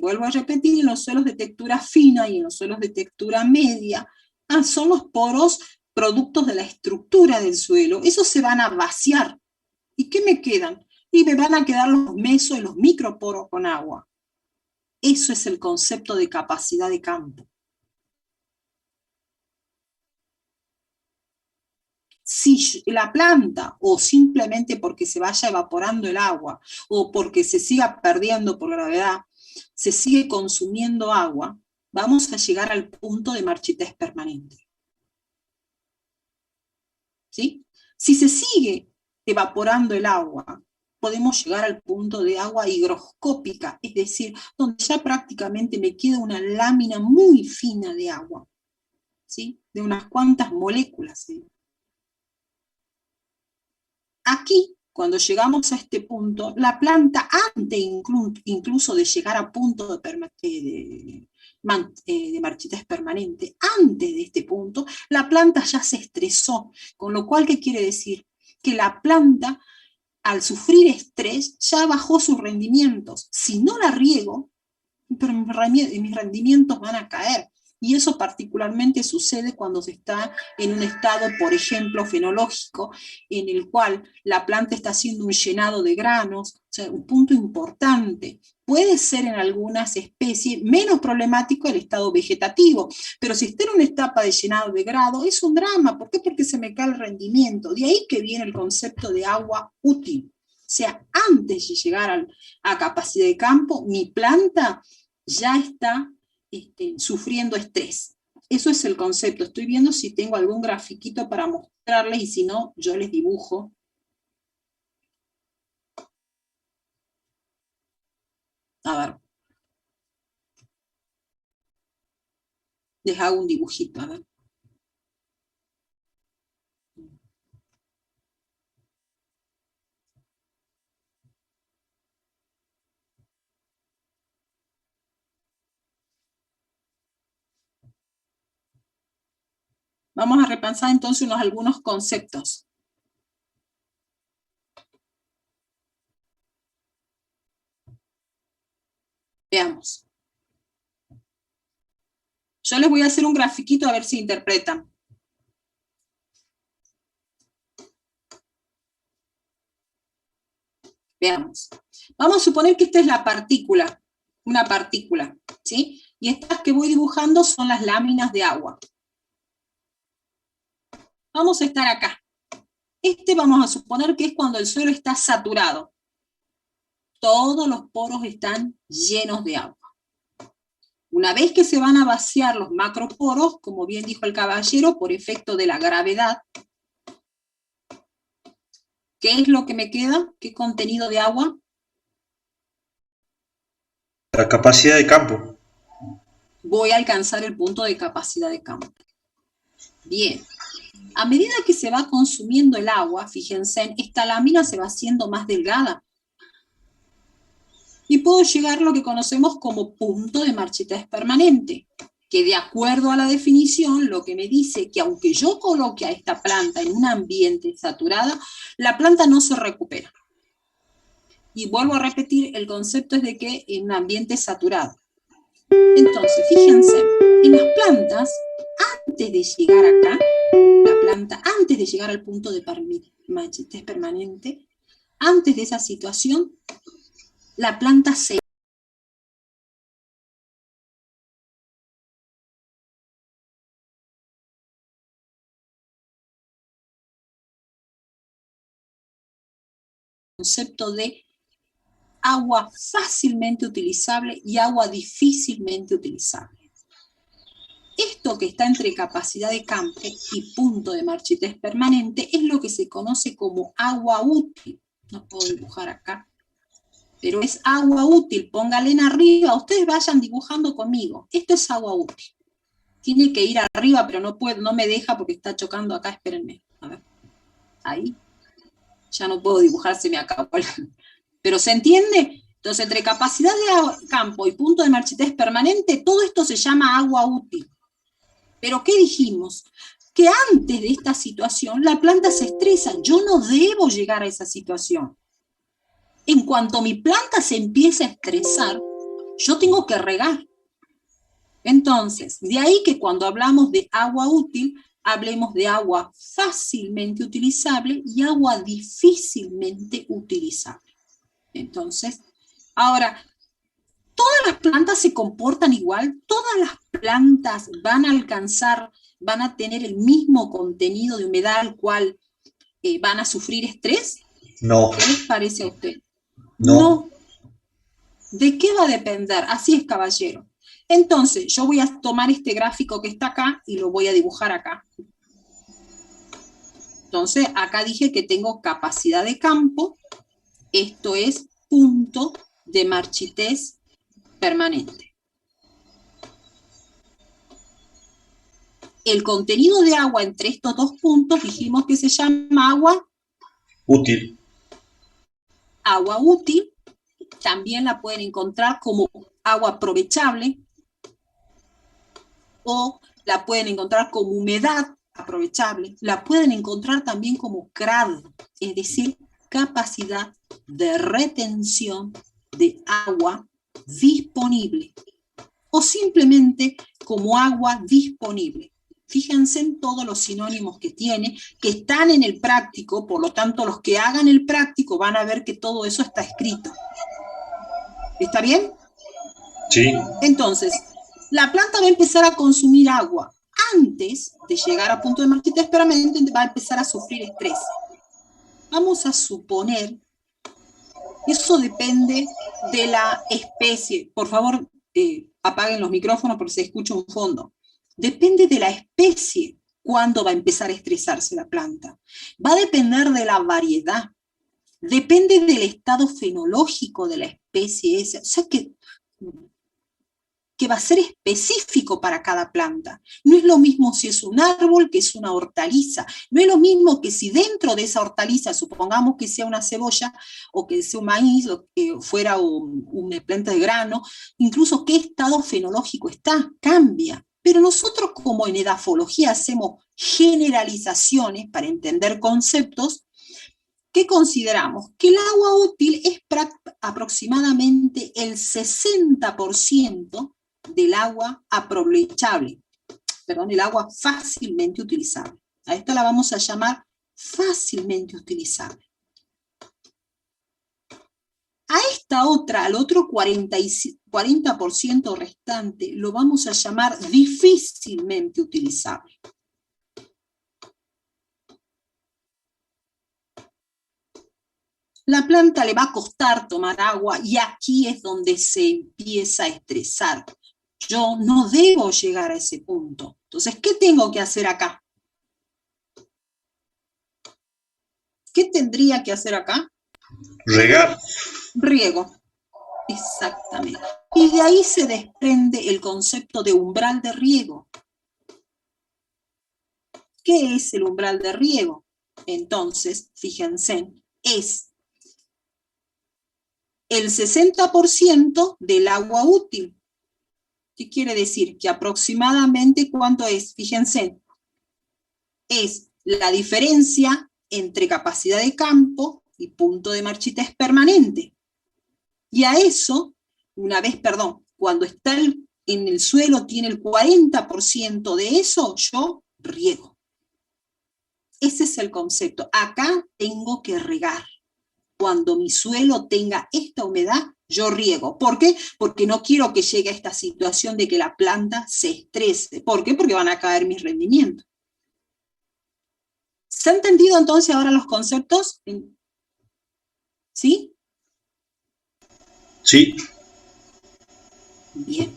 vuelvo a repetir, en los suelos de textura fina y en los suelos de textura media, son los poros productos de la estructura del suelo. Esos se van a vaciar. ¿Y qué me quedan? Y me van a quedar los meso y los microporos con agua. Eso es el concepto de capacidad de campo. Si la planta, o simplemente porque se vaya evaporando el agua, o porque se siga perdiendo por gravedad, se sigue consumiendo agua, vamos a llegar al punto de marchitez permanente. ¿Sí? Si se sigue evaporando el agua, podemos llegar al punto de agua higroscópica, es decir, donde ya prácticamente me queda una lámina muy fina de agua, ¿sí? De unas cuantas moléculas, ¿sí? Aquí, cuando llegamos a este punto, la planta, antes incluso de llegar a punto de marchitez permanente, antes de este punto, la planta ya se estresó, con lo cual, ¿qué quiere decir? Que la planta, al sufrir estrés, ya bajó sus rendimientos. Si no la riego, pero mis rendimientos van a caer. Y eso particularmente sucede cuando se está en un estado, por ejemplo, fenológico, en el cual la planta está haciendo un llenado de granos, o sea, un punto importante. Puede ser en algunas especies menos problemático el estado vegetativo, pero si está en una etapa de llenado de grado, es un drama. ¿Por qué? Porque se me cae el rendimiento. De ahí que viene el concepto de agua útil. O sea, antes de llegar a capacidad de campo, mi planta ya está sufriendo estrés. Eso es el concepto. Estoy viendo si tengo algún grafiquito para mostrarles, y si no, yo les dibujo. A ver. Les hago un dibujito, a ver. Vamos a repasar entonces algunos conceptos. Veamos. Yo les voy a hacer un grafiquito a ver si interpretan. Veamos. Vamos a suponer que esta es la partícula, una partícula, ¿sí? Y estas que voy dibujando son las láminas de agua. Vamos a estar acá. Vamos a suponer que es cuando el suelo está saturado. Todos los poros están llenos de agua. Una vez que se van a vaciar los macroporos, como bien dijo el caballero, por efecto de la gravedad, ¿qué es lo que me queda? ¿Qué contenido de agua? La capacidad de campo. Voy a alcanzar el punto de capacidad de campo. Bien. A medida que se va consumiendo el agua, fíjense, esta lámina se va haciendo más delgada. Y puedo llegar a lo que conocemos como punto de marchitez permanente, que de acuerdo a la definición, lo que me dice que aunque yo coloque a esta planta en un ambiente saturado, la planta no se recupera. Y vuelvo a repetir, el concepto es de que en un ambiente saturado. Entonces, fíjense, en las plantas, antes de llegar acá, la planta, antes de llegar al punto de marchitez permanente, antes de esa situación, la planta se concepto de agua fácilmente utilizable y agua difícilmente utilizable. Esto que está entre capacidad de campo y punto de marchitez permanente es lo que se conoce como agua útil. No puedo dibujar acá, pero es agua útil. Póngale en arriba, ustedes vayan dibujando conmigo. Esto es agua útil. Tiene que ir arriba, pero no puedo, no me deja porque está chocando acá. Espérenme. A ver. Ahí. Ya no puedo dibujar, se me acabó. ¿Pero se entiende? Entonces, entre capacidad de campo y punto de marchitez permanente, todo esto se llama agua útil. ¿Pero qué dijimos? Que antes de esta situación, la planta se estresa. Yo no debo llegar a esa situación. En cuanto mi planta se empieza a estresar, yo tengo que regar. Entonces, de ahí que cuando hablamos de agua útil, hablemos de agua fácilmente utilizable y agua difícilmente utilizable. Entonces, ahora, ¿todas las plantas se comportan igual? ¿Todas las plantas van a alcanzar, van a tener el mismo contenido de humedad al cual van a sufrir estrés? No, ¿Qué les parece a usted? no. No. ¿De qué va a depender? Así es, caballero. Entonces, yo voy a tomar este gráfico que está acá y lo voy a dibujar acá. Entonces, acá dije que tengo capacidad de campo. Esto es punto de marchitez permanente. El contenido de agua entre estos dos puntos dijimos que se llama agua Útil. Agua útil. También la pueden encontrar como agua aprovechable o la pueden encontrar como humedad aprovechable. La pueden encontrar también como CRAD, es decir, capacidad de retención de agua disponible o simplemente como agua disponible. Fíjense en todos los sinónimos que tiene, que están en el práctico, por lo tanto los que hagan el práctico van a ver que todo eso está escrito. ¿Está bien? Sí. Entonces, la planta va a empezar a consumir agua. Antes de llegar a punto de marchitez permanente, va a empezar a sufrir estrés. Vamos a suponer, eso depende de la especie. Por favor, apaguen los micrófonos porque se escucha un fondo. Depende de la especie cuándo va a empezar a estresarse la planta. Va a depender de la variedad. Depende del estado fenológico de la especie esa. O sea que va a ser específico para cada planta. No es lo mismo si es un árbol que es una hortaliza. No es lo mismo que si dentro de esa hortaliza, supongamos que sea una cebolla, o que sea un maíz, o que fuera una planta de grano, incluso qué estado fenológico está, cambia. Pero nosotros como en edafología hacemos generalizaciones para entender conceptos. ¿Qué consideramos? Que el agua útil es aproximadamente el 60% del agua aprovechable, perdón, el agua fácilmente utilizable. A esta la vamos a llamar fácilmente utilizable. A esta otra, al otro 40% restante, lo vamos a llamar difícilmente utilizable. La planta le va a costar tomar agua y aquí es donde se empieza a estresar. Yo no debo llegar a ese punto. Entonces, ¿qué tengo que hacer acá? ¿Qué tendría que hacer acá? Regar. Riego. Exactamente. Y de ahí se desprende el concepto de umbral de riego. ¿Qué es el umbral de riego? Entonces, fíjense, es el 60% del agua útil. ¿Qué quiere decir? Que aproximadamente, ¿cuánto es? Fíjense, es la diferencia entre capacidad de campo y punto de marchitez permanente. Y a eso, cuando está en el suelo tiene el 40% de eso, yo riego. Ese es el concepto. Acá tengo que regar. Cuando mi suelo tenga esta humedad, yo riego. ¿Por qué? Porque no quiero que llegue a esta situación de que la planta se estrese. ¿Por qué? Porque van a caer mis rendimientos. ¿Se han entendido entonces ahora los conceptos? ¿Sí? Sí. Bien.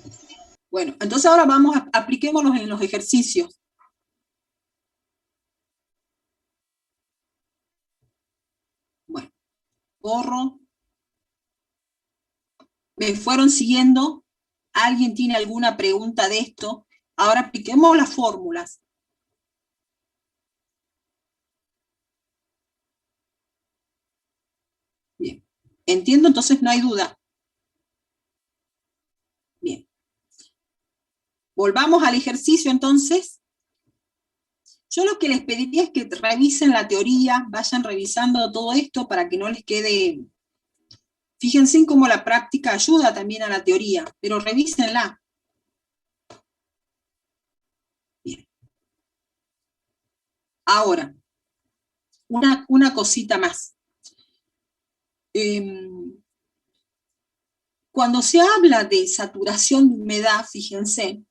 Bueno, entonces ahora apliquémoslos en los ejercicios. Bueno, borro. ¿Me fueron siguiendo? ¿Alguien tiene alguna pregunta de esto? Ahora apliquemos las fórmulas. Bien. Entiendo, entonces no hay duda. Bien. Volvamos al ejercicio entonces. Yo lo que les pediría es que revisen la teoría, vayan revisando todo esto para que no les quede Fíjense en cómo la práctica ayuda también a la teoría, pero revísenla. Bien. Ahora, una cosita más. Cuando se habla de saturación de humedad, fíjense,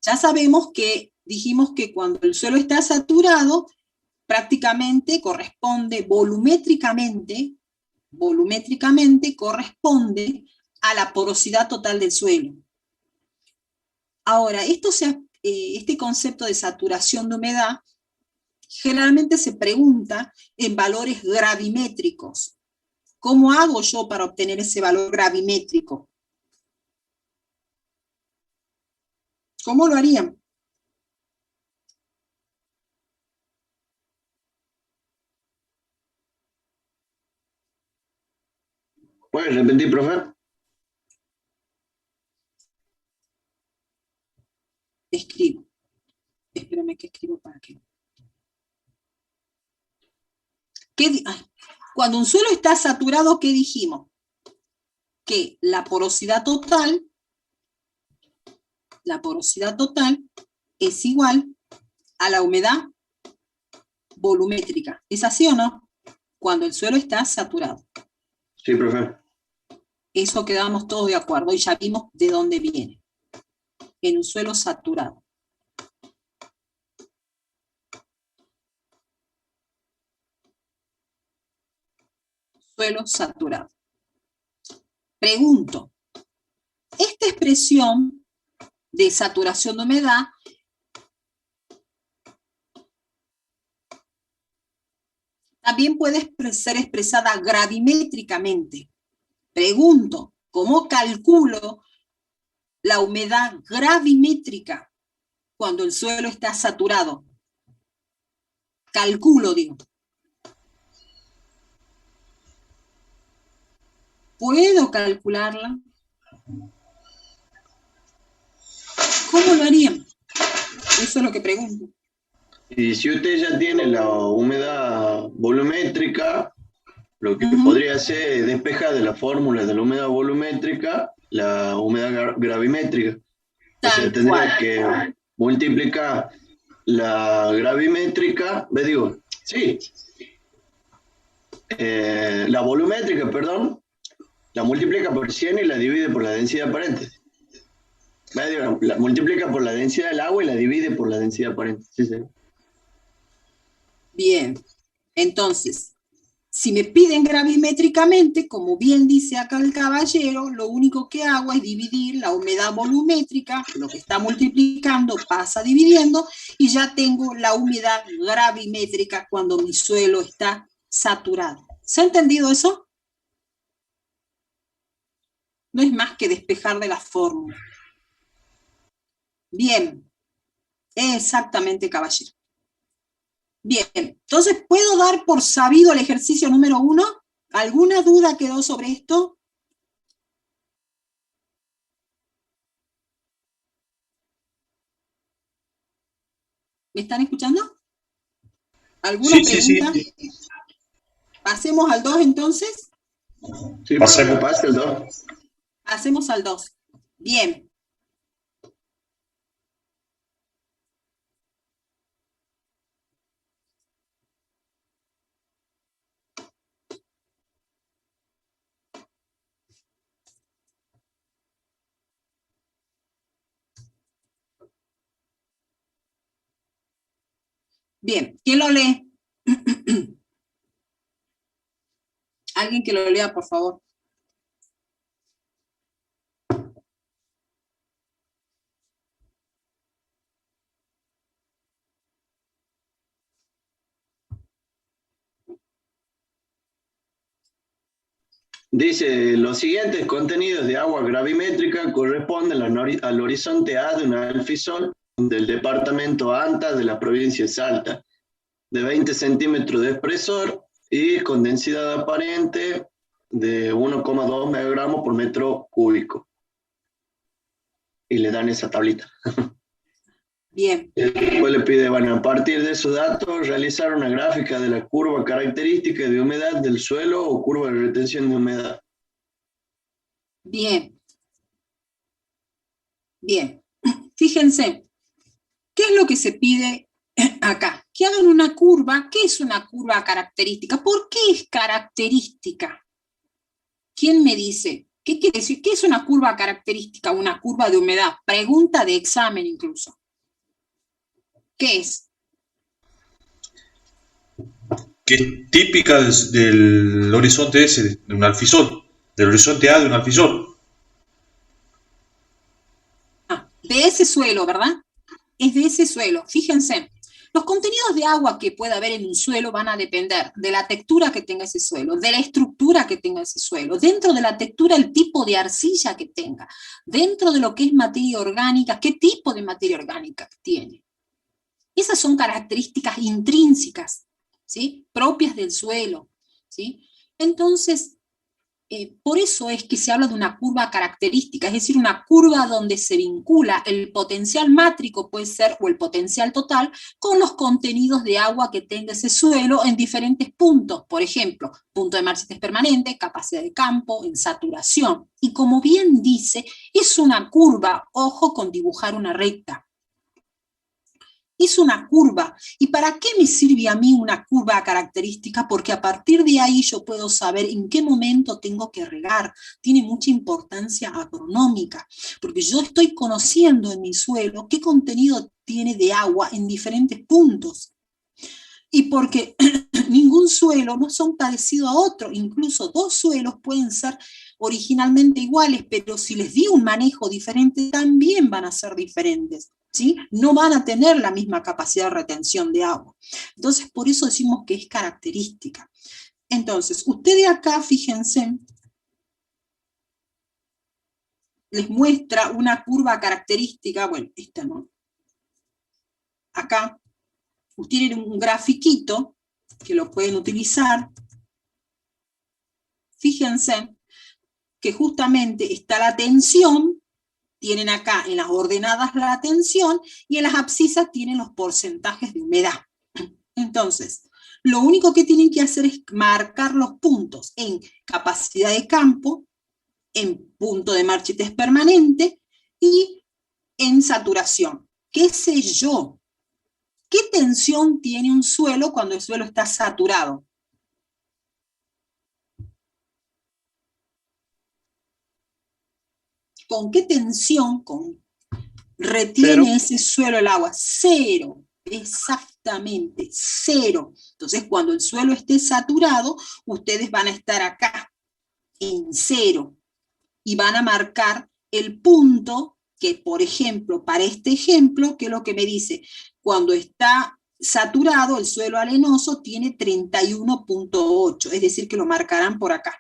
ya sabemos que dijimos que cuando el suelo está saturado, prácticamente corresponde volumétricamente corresponde a la porosidad total del suelo. Ahora, este concepto de saturación de humedad generalmente se pregunta en valores gravimétricos. ¿Cómo hago yo para obtener ese valor gravimétrico? ¿Cómo lo harían? ¿Puedes repetir, profe? Escribo. Espérame que escribo para que... Cuando un suelo está saturado, ¿qué dijimos? Que la porosidad total es igual a la humedad volumétrica. ¿Es así o no? Cuando el suelo está saturado. Sí, profe. Eso quedamos todos de acuerdo y ya vimos de dónde viene. En un suelo saturado. Suelo saturado. Pregunto, esta expresión de saturación de humedad también puede ser expresada gravimétricamente. Pregunto, ¿cómo calculo la humedad gravimétrica cuando el suelo está saturado? Calculo, digo. ¿Puedo calcularla? ¿Cómo lo harían? Eso es lo que pregunto. Y si usted ya tiene la humedad volumétrica, lo que podría hacer es despejar de la fórmula de la humedad volumétrica la humedad gravimétrica. O sea, tendría que multiplicar la gravimétrica, la volumétrica, perdón, la multiplica por 100 y la divide por la densidad aparente. La multiplica por la densidad del agua y la divide por la densidad aparente. Sí, sí. Bien, entonces, si me piden gravimétricamente, como bien dice acá el caballero, lo único que hago es dividir la humedad volumétrica, lo que está multiplicando pasa dividiendo, y ya tengo la humedad gravimétrica cuando mi suelo está saturado. ¿Se ha entendido eso? No es más que despejar de la fórmula. Bien, exactamente, caballero. Bien, entonces, ¿puedo dar por sabido el ejercicio número 1? ¿Alguna duda quedó sobre esto? ¿Me están escuchando? ¿Alguna pregunta? Sí. ¿Pasemos al 2 entonces? Sí, pasemos al 2. Pasemos al 2. Bien. Bien, ¿quién lo lee? Alguien que lo lea, por favor. Dice, los siguientes contenidos de agua gravimétrica corresponden al horizonte A de un alfisol del departamento Anta de la provincia de Salta, de 20 centímetros de espesor y con densidad aparente de 1,2 megagramos por metro cúbico. Y le dan esa tablita. Bien. Después le pide, bueno, a partir de esos datos, realizar una gráfica de la curva característica de humedad del suelo o curva de retención de humedad. Bien, bien. Fíjense, ¿qué es lo que se pide acá? Que hagan una curva. ¿Qué es una curva característica? ¿Por qué es característica? ¿Quién me dice? ¿Qué quiere decir? ¿Qué es una curva característica? Una curva de humedad. Pregunta de examen incluso. ¿Qué es? Que es típica del horizonte S, de un alfisol, del horizonte A de un alfisol. De ese suelo, ¿verdad? Es de ese suelo. Fíjense, los contenidos de agua que pueda haber en un suelo van a depender de la textura que tenga ese suelo, de la estructura que tenga ese suelo, dentro de la textura el tipo de arcilla que tenga, dentro de lo que es materia orgánica, qué tipo de materia orgánica tiene. Esas son características intrínsecas, ¿sí? Propias del suelo, ¿sí? Entonces, por eso es que se habla de una curva característica, es decir, una curva donde se vincula el potencial mátrico, puede ser, o el potencial total, con los contenidos de agua que tenga ese suelo en diferentes puntos. Por ejemplo, punto de marchites permanente, capacidad de campo, en saturación. Y como bien dice, es una curva, ojo con dibujar una recta. Es una curva. ¿Y para qué me sirve a mí una curva característica? Porque a partir de ahí yo puedo saber en qué momento tengo que regar. Tiene mucha importancia agronómica, porque yo estoy conociendo en mi suelo qué contenido tiene de agua en diferentes puntos. Y porque ningún suelo no son parecido a otro, incluso dos suelos pueden ser originalmente iguales, pero si les di un manejo diferente, también van a ser diferentes. ¿Sí? No van a tener la misma capacidad de retención de agua. Entonces, por eso decimos que es característica. Entonces, ustedes acá, fíjense, les muestra una curva característica, bueno, esta no. Acá, ustedes tienen un grafiquito que lo pueden utilizar. Fíjense que justamente está la tensión, tienen acá en las ordenadas la tensión, y en las abscisas tienen los porcentajes de humedad. Entonces, lo único que tienen que hacer es marcar los puntos en capacidad de campo, en punto de marchites permanente y en saturación. ¿Qué sé yo? ¿Qué tensión tiene un suelo cuando el suelo está saturado? ¿Con qué tensión retiene Cero. ese suelo el agua? Cero, exactamente, cero. Entonces, cuando el suelo esté saturado, ustedes van a estar acá, en cero, y van a marcar el punto que, por ejemplo, para este ejemplo, que es lo que me dice, cuando está saturado, el suelo arenoso tiene 31.8, es decir, que lo marcarán por acá.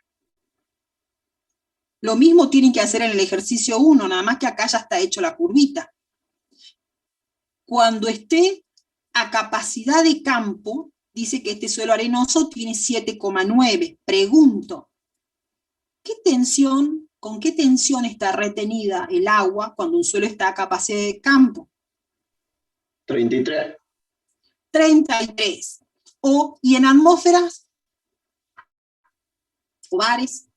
Lo mismo tienen que hacer en el ejercicio 1, nada más que acá ya está hecho la curvita. Cuando esté a capacidad de campo, dice que este suelo arenoso tiene 7,9. Pregunto, ¿con qué tensión está retenida el agua cuando un suelo está a capacidad de campo? 33. 33. ¿Y en atmósferas? ¿O bares?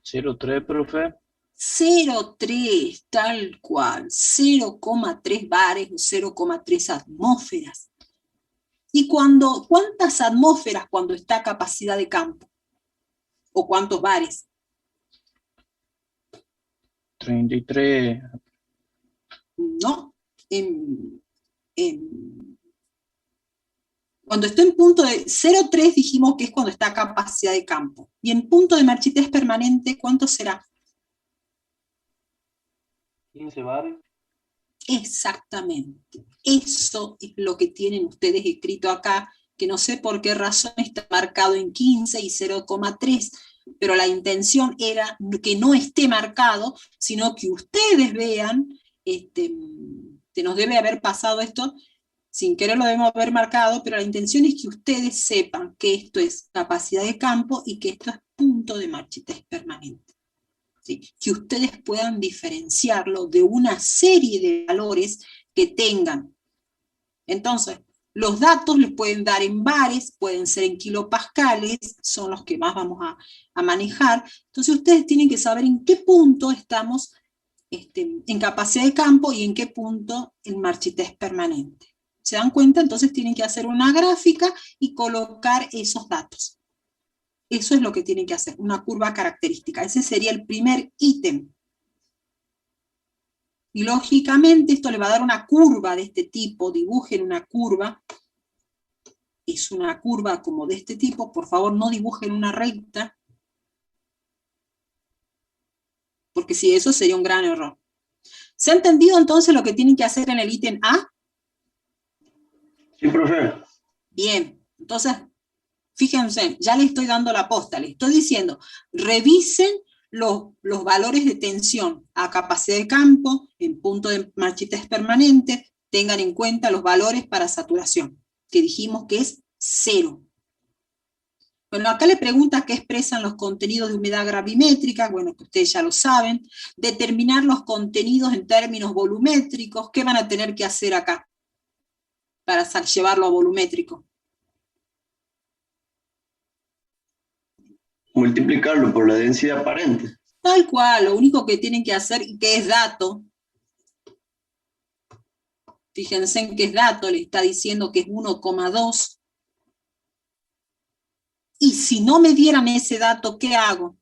Cero tres, profe. 0,3, tal cual, 0,3 bares o 0,3 atmósferas. ¿Y cuántas atmósferas cuando está a capacidad de campo? ¿O cuántos bares? 33. No. Cuando está en punto de 0,3 dijimos que es cuando está a capacidad de campo. Y en punto de marchitez permanente, ¿cuánto será? 15 bares. Exactamente. Eso es lo que tienen ustedes escrito acá, que no sé por qué razón está marcado en 15 y 0,3, pero la intención era que no esté marcado, sino que ustedes vean, se nos debe haber pasado esto, sin querer lo debemos haber marcado, pero la intención es que ustedes sepan que esto es capacidad de campo y que esto es punto de marchitez permanente. ¿Sí? Que ustedes puedan diferenciarlo de una serie de valores que tengan. Entonces, los datos les pueden dar en bares, pueden ser en kilopascales, son los que más vamos a manejar. Entonces ustedes tienen que saber en qué punto estamos en capacidad de campo y en qué punto en marchitez permanente. ¿Se dan cuenta? Entonces tienen que hacer una gráfica y colocar esos datos. Eso es lo que tienen que hacer, una curva característica. Ese sería el primer ítem. Y lógicamente esto le va a dar una curva de este tipo, dibujen una curva. Es una curva como de este tipo, por favor no dibujen una recta, porque si eso sería un gran error. ¿Se ha entendido entonces lo que tienen que hacer en el ítem A? Sí, profe. Bien, entonces, fíjense, ya le estoy dando la posta, le estoy diciendo, revisen los valores de tensión a capacidad de campo, en punto de marchitez permanente, tengan en cuenta los valores para saturación, que dijimos que es 0. Bueno, acá le pregunta qué expresan los contenidos de humedad gravimétrica, bueno, que ustedes ya lo saben, determinar los contenidos en términos volumétricos, ¿qué van a tener que hacer acá para llevarlo a volumétrico? Multiplicarlo por la densidad aparente. Tal cual, lo único que tienen que hacer, y que es dato, fíjense en qué es dato, le está diciendo que es 1,2, y si no me dieran ese dato, ¿qué hago?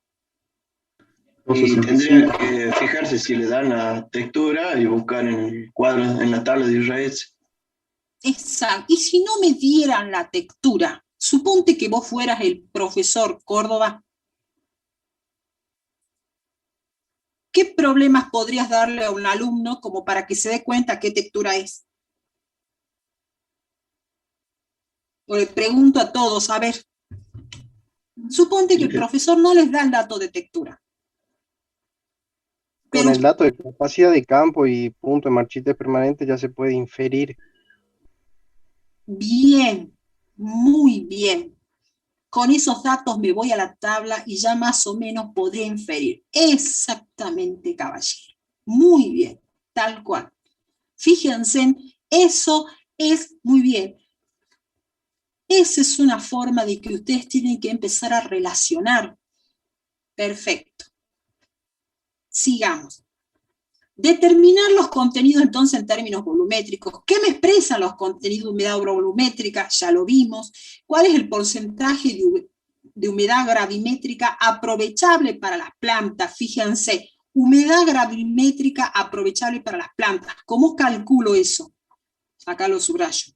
Y tendría que fijarse si le dan la textura y buscar en el cuadro, en la tabla de IRS. Exacto, y si no me dieran la textura, suponte que vos fueras el profesor Córdoba, ¿qué problemas podrías darle a un alumno como para que se dé cuenta qué textura es? O le pregunto a todos, a ver, suponte que el profesor no les da el dato de textura. Con el dato de capacidad de campo y punto de marchitez permanente ya se puede inferir. Bien, muy bien. Con esos datos me voy a la tabla y ya más o menos podré inferir. Exactamente, caballero. Muy bien, tal cual. Fíjense, eso es muy bien. Esa es una forma de que ustedes tienen que empezar a relacionar. Perfecto. Sigamos. Determinar los contenidos entonces en términos volumétricos. ¿Qué me expresan los contenidos de humedad volumétrica? Ya lo vimos. ¿Cuál es el porcentaje de humedad gravimétrica aprovechable para las plantas? Fíjense, humedad gravimétrica aprovechable para las plantas. ¿Cómo calculo eso? Acá lo subrayo.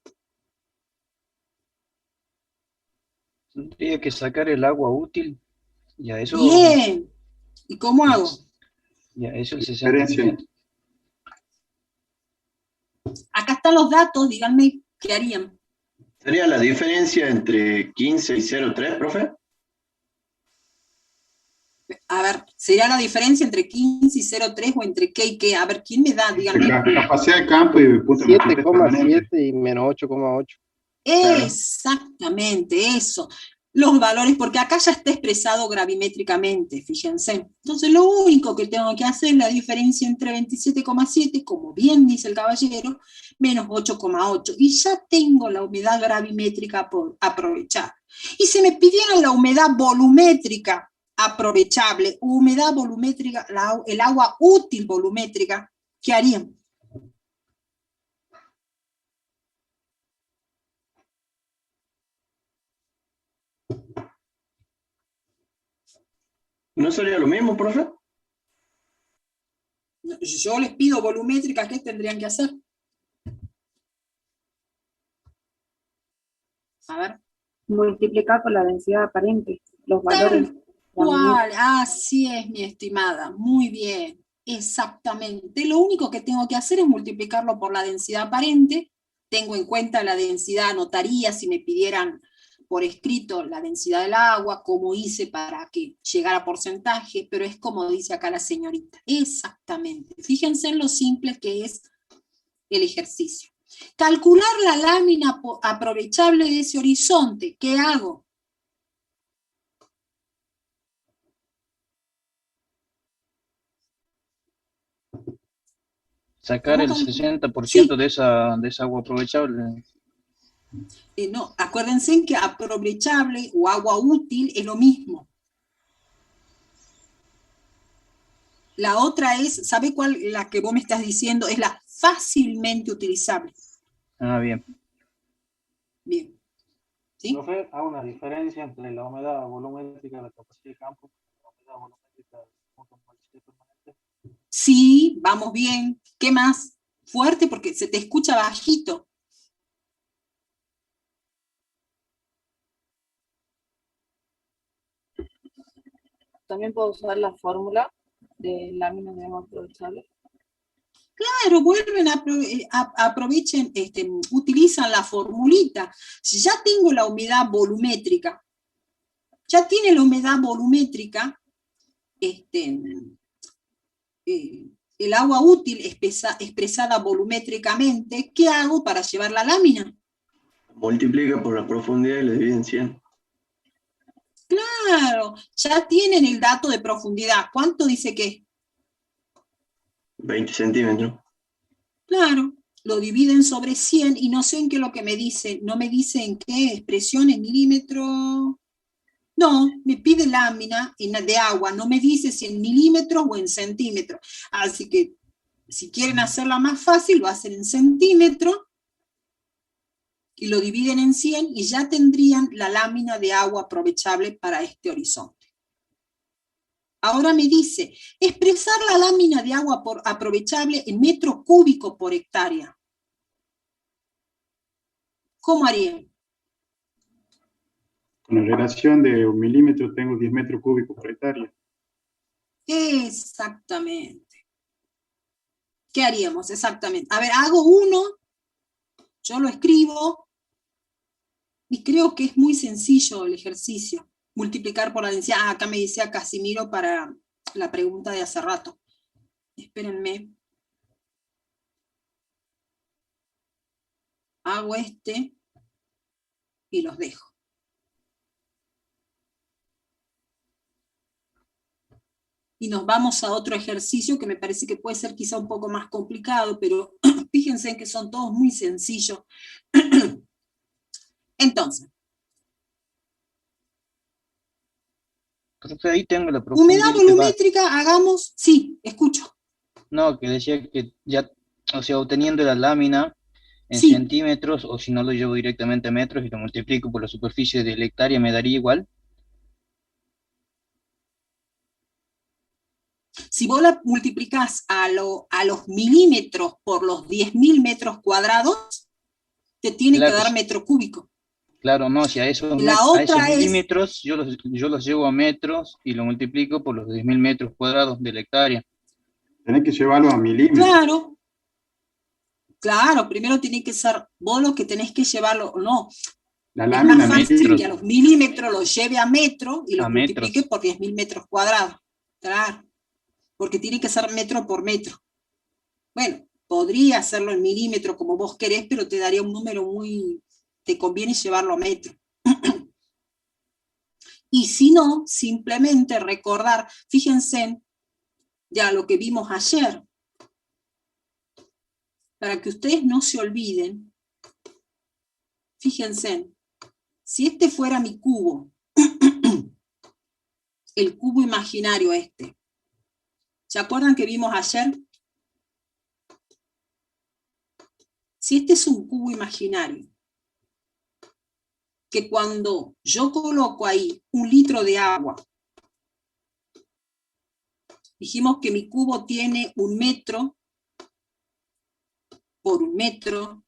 Tendría que sacar el agua útil. Y a eso. Bien. ¿Y cómo hago? Y a eso el 60%. Acá están los datos, díganme qué harían. ¿Sería la diferencia entre 15 y 0,3, profe? A ver, ¿sería la diferencia entre 15 y 0,3 o entre qué y qué? A ver, ¿quién me da? Díganme. Capacidad de campo y punto de marchitez permanente. 7,7 y menos 8,8. Exactamente, eso. Los valores, porque acá ya está expresado gravimétricamente, fíjense. Entonces lo único que tengo que hacer es la diferencia entre 27,7, como bien dice el caballero, menos 8,8. Y ya tengo la humedad gravimétrica por aprovechar. Y si me pidieran la humedad volumétrica aprovechable, humedad volumétrica, el agua útil volumétrica, ¿qué harían? ¿No sería lo mismo, profe? Yo les pido volumétrica, ¿qué tendrían que hacer? A ver. Multiplicar por la densidad aparente, los valores. ¿Cuál? Así es, mi estimada. Muy bien. Exactamente. Lo único que tengo que hacer es multiplicarlo por la densidad aparente. Tengo en cuenta la densidad, anotaría si me pidieran por escrito la densidad del agua, cómo hice para que llegara a porcentaje, pero es como dice acá la señorita. Exactamente. Fíjense en lo simple que es el ejercicio. Calcular la lámina aprovechable de ese horizonte. ¿Qué hago? Sacar el 60% de esa agua aprovechable. No, acuérdense que aprovechable o agua útil es lo mismo. La otra es, ¿sabe cuál? La que vos me estás diciendo es la fácilmente utilizable. Ah, bien. Bien. ¿Sí? Profe, hago una diferencia entre la humedad volumétrica de la capacidad de campo y la humedad volumétrica del punto de marchita permanente. Sí, vamos bien. ¿Qué más? Fuerte porque se te escucha bajito. También puedo usar la fórmula de lámina de agua aprovechable. Claro, vuelven aprovechen, utilizan la formulita. Si ya tengo la humedad volumétrica, ya tiene la humedad volumétrica, el agua útil expresada volumétricamente, ¿qué hago para llevar la lámina? Multiplica por la profundidad y le divide en 100. Claro, ya tienen el dato de profundidad. ¿Cuánto dice que es? 20 centímetros. Claro, lo dividen sobre 100 y no sé en qué es lo que me dice. No me dice en qué expresión, en milímetros. No, me pide lámina de agua, no me dice si en milímetros o en centímetros. Así que si quieren hacerla más fácil, lo hacen en centímetros y lo dividen en 100 y ya tendrían la lámina de agua aprovechable para este horizonte. Ahora me dice, expresar la lámina de agua aprovechable en metros cúbicos por hectárea. ¿Cómo harían? Con la relación de 1 milímetro tengo 10 metros cúbicos por hectárea. Exactamente. ¿Qué haríamos? Exactamente. A ver, hago uno, yo lo escribo, y creo que es muy sencillo el ejercicio. Multiplicar por la densidad. Ah, acá me decía Casimiro para la pregunta de hace rato. Espérenme. Hago y los dejo. Y nos vamos a otro ejercicio que me parece que puede ser quizá un poco más complicado, pero fíjense que son todos muy sencillos. Entonces. Profe, ahí tengo la Humedad profundidad. volumétrica, hagamos, sí, escucho. No, que decía que ya, o sea, obteniendo la lámina en Sí. centímetros, o si no lo llevo directamente a metros y lo multiplico por la superficie de la hectárea, ¿me daría igual? Si vos la multiplicás a los milímetros por los 10.000 metros cuadrados, te tiene que dar metro cúbico. Claro, no, si a esos, a esos milímetros yo los llevo a metros y lo multiplico por los 10.000 metros cuadrados de la hectárea. Tenés que llevarlo a milímetros. Claro. Claro, primero tiene que ser vos lo que tenés que llevarlo, no. La lámina es más fácil que a los milímetros lo lleve a metro y lo multiplique por 10.000 metros cuadrados. Claro. Porque tiene que ser metro por metro. Bueno, podría hacerlo en milímetro como vos querés, pero te daría un número te conviene llevarlo a metro. Y si no, simplemente recordar, fíjense, ya lo que vimos ayer, para que ustedes no se olviden, fíjense, si este fuera mi cubo, el cubo imaginario ¿se acuerdan que vimos ayer? Si este es un cubo imaginario, que cuando yo coloco ahí 1 litro de agua, dijimos que mi cubo tiene 1 metro por 1 metro,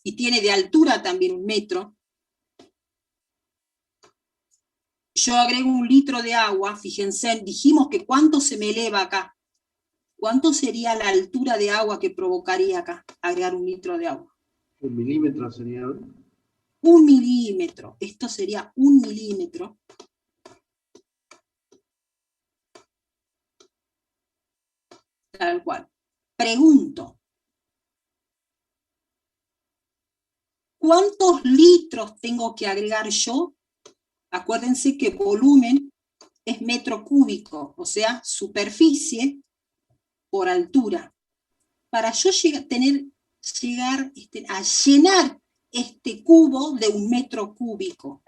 y tiene de altura también 1 metro, yo agrego 1 litro de agua, fíjense, dijimos que ¿cuánto se me eleva acá? ¿Cuánto sería la altura de agua que provocaría acá, agregar 1 litro de agua? 1 milímetro sería. 1 milímetro, esto sería 1 milímetro. Tal cual. Pregunto, ¿Cuántos litros tengo que agregar yo? Acuérdense que volumen es metro cúbico, o sea, superficie por altura. Para yo llegar a llenar este cubo de 1 metro cúbico.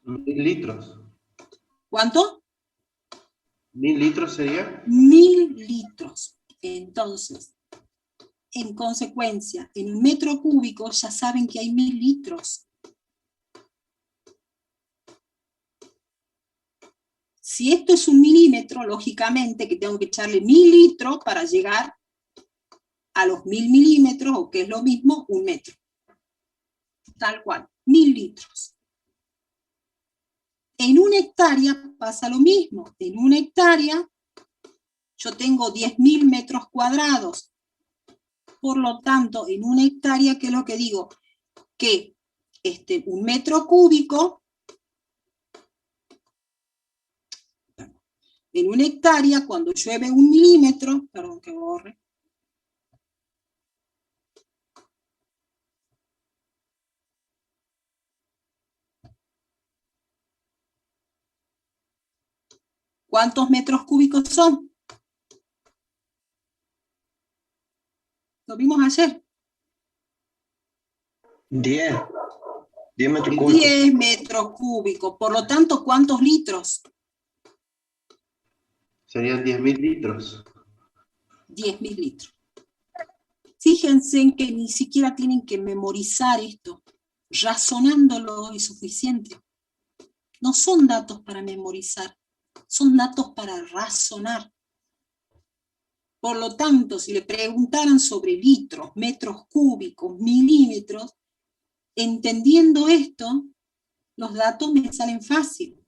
1000 litros. ¿Cuánto? 1000 litros sería. 1000 litros. Entonces, en consecuencia, en 1 metro cúbico ya saben que hay 1000 litros. Si esto es 1 milímetro, lógicamente que tengo que echarle 1000 litros para llegar a los 1000 milímetros, o que es lo mismo, 1 metro. Tal cual, 1000 litros. En 1 hectárea pasa lo mismo. En 1 hectárea yo tengo 10.000 metros cuadrados. Por lo tanto, en 1 hectárea, ¿qué es lo que digo? Que 1 metro cúbico, en 1 hectárea, cuando llueve 1 milímetro, perdón que borre, ¿cuántos metros cúbicos son? Lo vimos ayer. 10 metros cúbicos. 10 metros cúbicos. Por lo tanto, ¿cuántos litros? Serían 10.000 litros. 10.000 litros. Fíjense en que ni siquiera tienen que memorizar esto. Razonándolo es suficiente. No son datos para memorizar, son datos para razonar. Por lo tanto, si le preguntaran sobre litros, metros cúbicos, milímetros, entendiendo esto, los datos me salen fácil.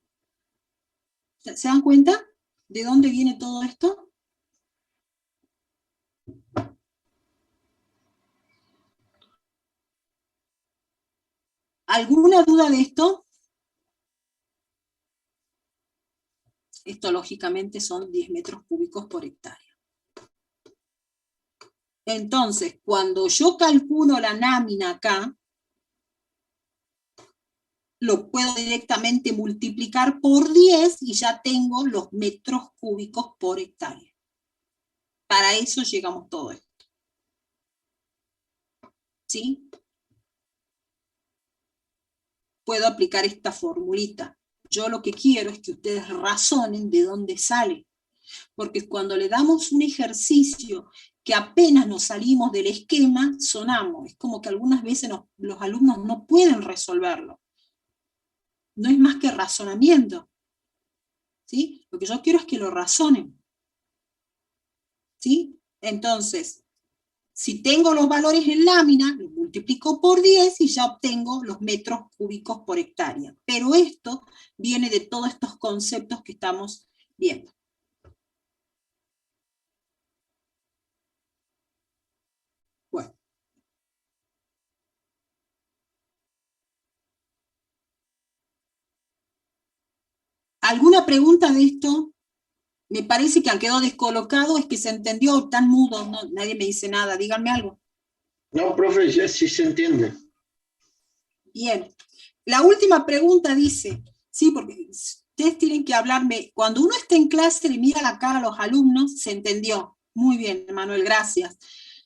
¿Se dan cuenta de dónde viene todo esto? ¿Alguna duda de esto? Esto lógicamente son 10 metros cúbicos por hectárea. Entonces, cuando yo calculo la lámina acá, lo puedo directamente multiplicar por 10 y ya tengo los metros cúbicos por hectárea. Para eso llegamos todo esto. ¿Sí? Puedo aplicar esta formulita. Yo lo que quiero es que ustedes razonen de dónde sale. Porque cuando le damos un ejercicio que apenas nos salimos del esquema, sonamos. Es como que algunas veces los alumnos no pueden resolverlo. No es más que razonamiento. ¿Sí? Lo que yo quiero es que lo razonen. ¿Sí? Entonces, si tengo los valores en lámina, lo multiplico por 10 y ya obtengo los metros cúbicos por hectárea. Pero esto viene de todos estos conceptos que estamos viendo. Bueno. ¿Alguna pregunta de esto? Me parece que al quedó descolocado es que se entendió tan mudo, no, nadie me dice nada, díganme algo. No, profe, ya sí se entiende. Bien. La última pregunta dice, sí, porque ustedes tienen que hablarme, cuando uno está en clase le mira la cara a los alumnos, se entendió. Muy bien, Manuel, gracias.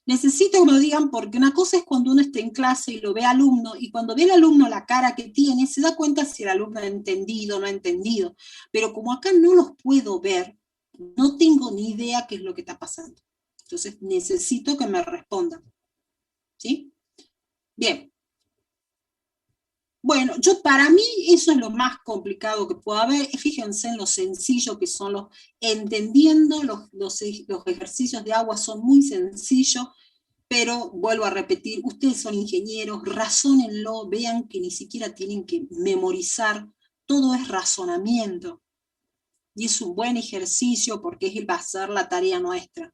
Necesito que me lo digan porque una cosa es cuando uno está en clase y lo ve alumno, y cuando ve al alumno la cara que tiene, se da cuenta si el alumno ha entendido o no ha entendido. Pero como acá no los puedo ver, no tengo ni idea qué es lo que está pasando. Entonces necesito que me respondan. ¿Sí? Bien. Bueno, para mí eso es lo más complicado que puede haber. Fíjense en lo sencillo que son los, entendiendo los ejercicios de agua son muy sencillos, pero vuelvo a repetir, ustedes son ingenieros, razónenlo, vean que ni siquiera tienen que memorizar, todo es razonamiento. Y es un buen ejercicio porque va a ser la tarea nuestra.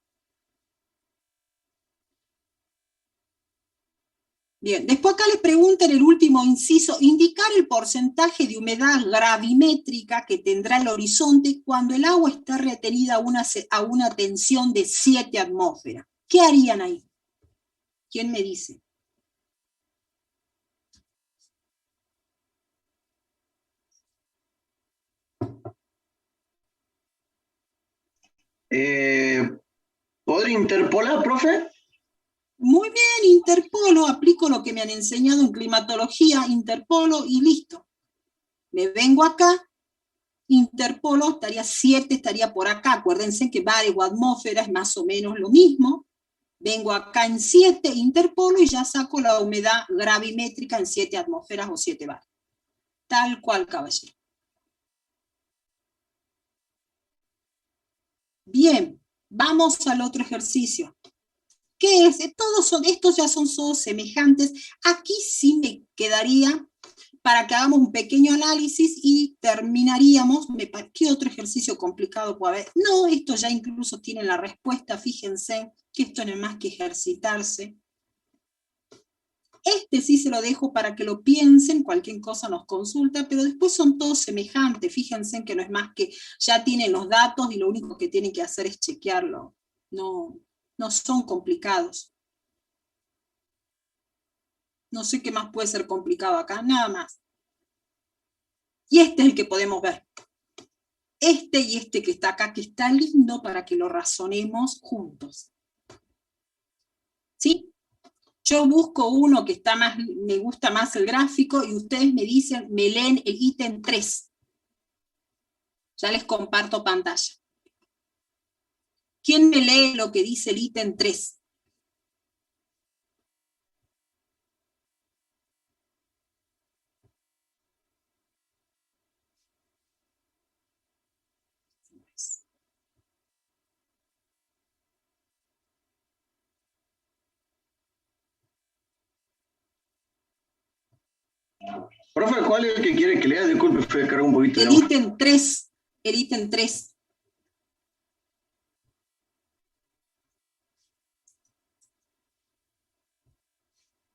Bien, después acá les preguntan el último inciso, indicar el porcentaje de humedad gravimétrica que tendrá el horizonte cuando el agua está retenida a una tensión de 7 atmósferas. ¿Qué harían ahí? ¿Quién me dice? ¿Podría interpolar, profe? Muy bien, interpolo, aplico lo que me han enseñado en climatología, interpolo y listo. Me vengo acá, interpolo, estaría 7, estaría por acá. Acuérdense que bar o atmósfera es más o menos lo mismo. Vengo acá en 7, interpolo y ya saco la humedad gravimétrica en 7 atmósferas o 7 bar. Tal cual, caballero. Bien, vamos al otro ejercicio. ¿Qué es? Estos ya son todos semejantes. Aquí sí me quedaría para que hagamos un pequeño análisis y terminaríamos. ¿Qué otro ejercicio complicado puede haber? No, estos ya incluso tienen la respuesta. Fíjense que esto no es más que ejercitarse. Este sí se lo dejo para que lo piensen, cualquier cosa nos consulta, pero después son todos semejantes. Fíjense que no es más que ya tienen los datos y lo único que tienen que hacer es chequearlo. No son complicados. No sé qué más puede ser complicado acá, nada más. Y este es el que podemos ver. Este y este que está acá, que está lindo para que lo razonemos juntos. ¿Sí? Yo busco uno que está más, me gusta más el gráfico, y ustedes me dicen, me leen el ítem 3. Ya les comparto pantalla. ¿Quién me lee lo que dice el ítem 3? Profe, ¿cuál es el que quiere que lea? Disculpe, fue a cargar un poquito de El agua. ítem 3. El ítem 3.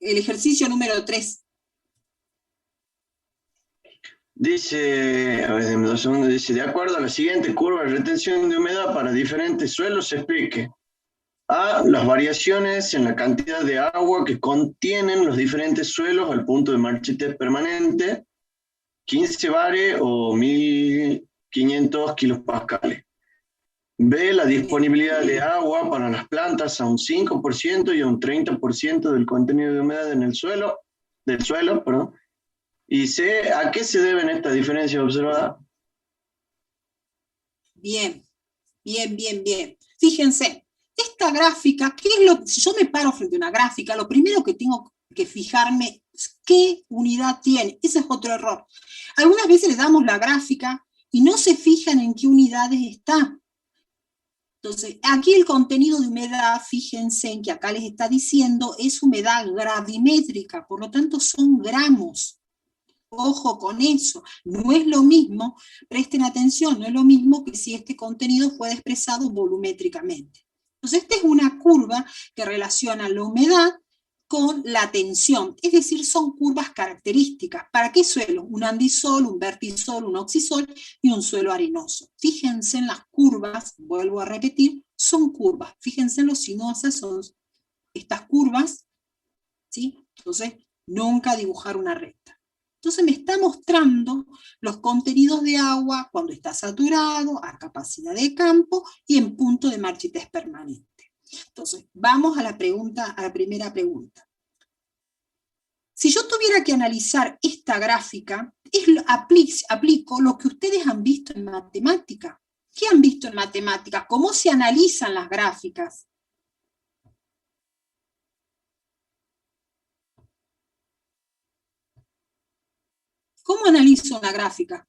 El ejercicio número 3. Dice, a ver, denme 2 segundos, dice, de acuerdo a la siguiente curva de retención de humedad para diferentes suelos, se explique. A, las variaciones en la cantidad de agua que contienen los diferentes suelos al punto de marchitez permanente, 15 bares o 1500 kilopascales. B, la disponibilidad de agua para las plantas a un 5% y a un 30% del contenido de humedad en el suelo, perdón. Y C, ¿a qué se deben estas diferencias observadas? Bien. Fíjense, esta gráfica, ¿qué es lo? Si yo me paro frente a una gráfica, lo primero que tengo que fijarme es qué unidad tiene. Ese es otro error. Algunas veces le damos la gráfica y no se fijan en qué unidades está. Entonces, aquí el contenido de humedad, fíjense en que acá les está diciendo, es humedad gravimétrica, por lo tanto son gramos. Ojo con eso, no es lo mismo, presten atención, no es lo mismo que si este contenido fuera expresado volumétricamente. Entonces, esta es una curva que relaciona la humedad con la tensión, es decir, son curvas características. ¿Para qué suelo? Un andisol, un vertisol, un oxisol y un suelo arenoso. Fíjense en las curvas, vuelvo a repetir, son curvas. Fíjense en los sinuosas, son estas curvas, ¿sí? Entonces, nunca dibujar una recta. Entonces me está mostrando los contenidos de agua cuando está saturado, a capacidad de campo y en punto de marchitez permanente. Entonces, vamos a la primera pregunta. Si yo tuviera que analizar esta gráfica, aplico lo que ustedes han visto en matemática. ¿Qué han visto en matemática? ¿Cómo se analizan las gráficas? ¿Cómo analizo una gráfica?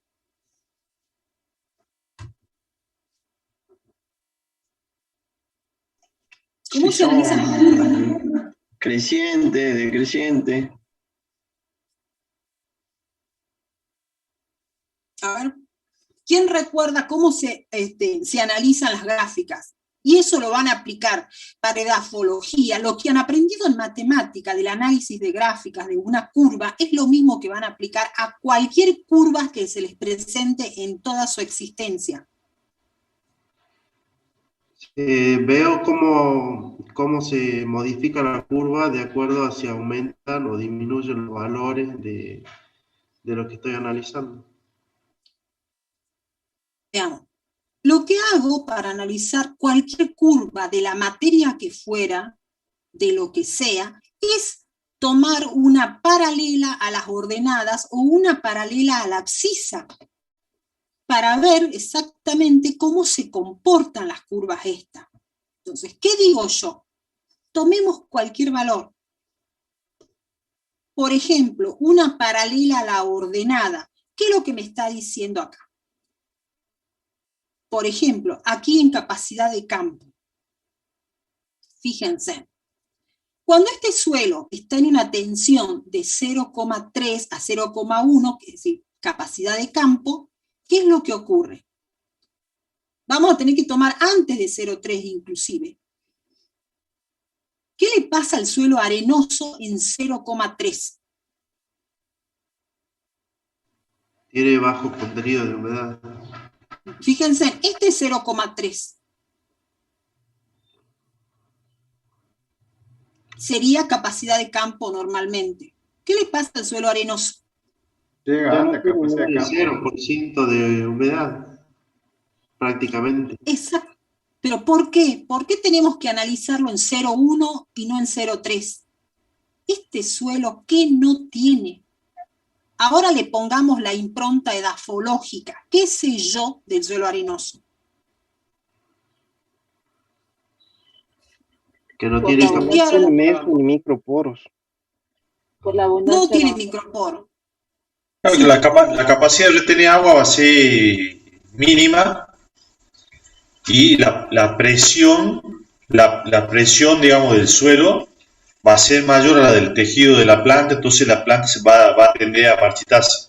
¿Cómo se analizan las curvas? Creciente, decreciente. A ver, ¿quién recuerda cómo se analizan las gráficas? Y eso lo van a aplicar para edafología. Lo que han aprendido en matemática del análisis de gráficas de una curva es lo mismo que van a aplicar a cualquier curva que se les presente en toda su existencia. Veo cómo se modifica la curva de acuerdo a si aumentan o disminuyen los valores de lo que estoy analizando. Veamos. Lo que hago para analizar cualquier curva de la materia que fuera, de lo que sea, es tomar una paralela a las ordenadas o una paralela a la abscisa, para ver exactamente cómo se comportan las curvas estas. Entonces, ¿qué digo yo? Tomemos cualquier valor. Por ejemplo, una paralela a la ordenada. ¿Qué es lo que me está diciendo acá? Por ejemplo, aquí en capacidad de campo. Fíjense. Cuando este suelo está en una tensión de 0,3 a 0,1, que es decir, capacidad de campo, ¿qué es lo que ocurre? Vamos a tener que tomar antes de 0,3 inclusive. ¿Qué le pasa al suelo arenoso en 0,3? Tiene bajo contenido de humedad. Fíjense, este es 0,3. Sería capacidad de campo normalmente. ¿Qué le pasa al suelo arenoso? Llega a alta capacidad de campo. 0% de humedad, prácticamente. Exacto. ¿Pero por qué? ¿Por qué tenemos que analizarlo en 0,1 y no en 0,3? Este suelo, ¿qué no tiene? Ahora le pongamos la impronta edafológica. ¿Qué sé yo del suelo arenoso? Que no tiene ni microporos. Por la abundancia. No tiene microporos. Claro que la capacidad de retener agua va a ser mínima y la presión, digamos, del suelo va a ser mayor a la del tejido de la planta, entonces la planta va a tender a marchitarse.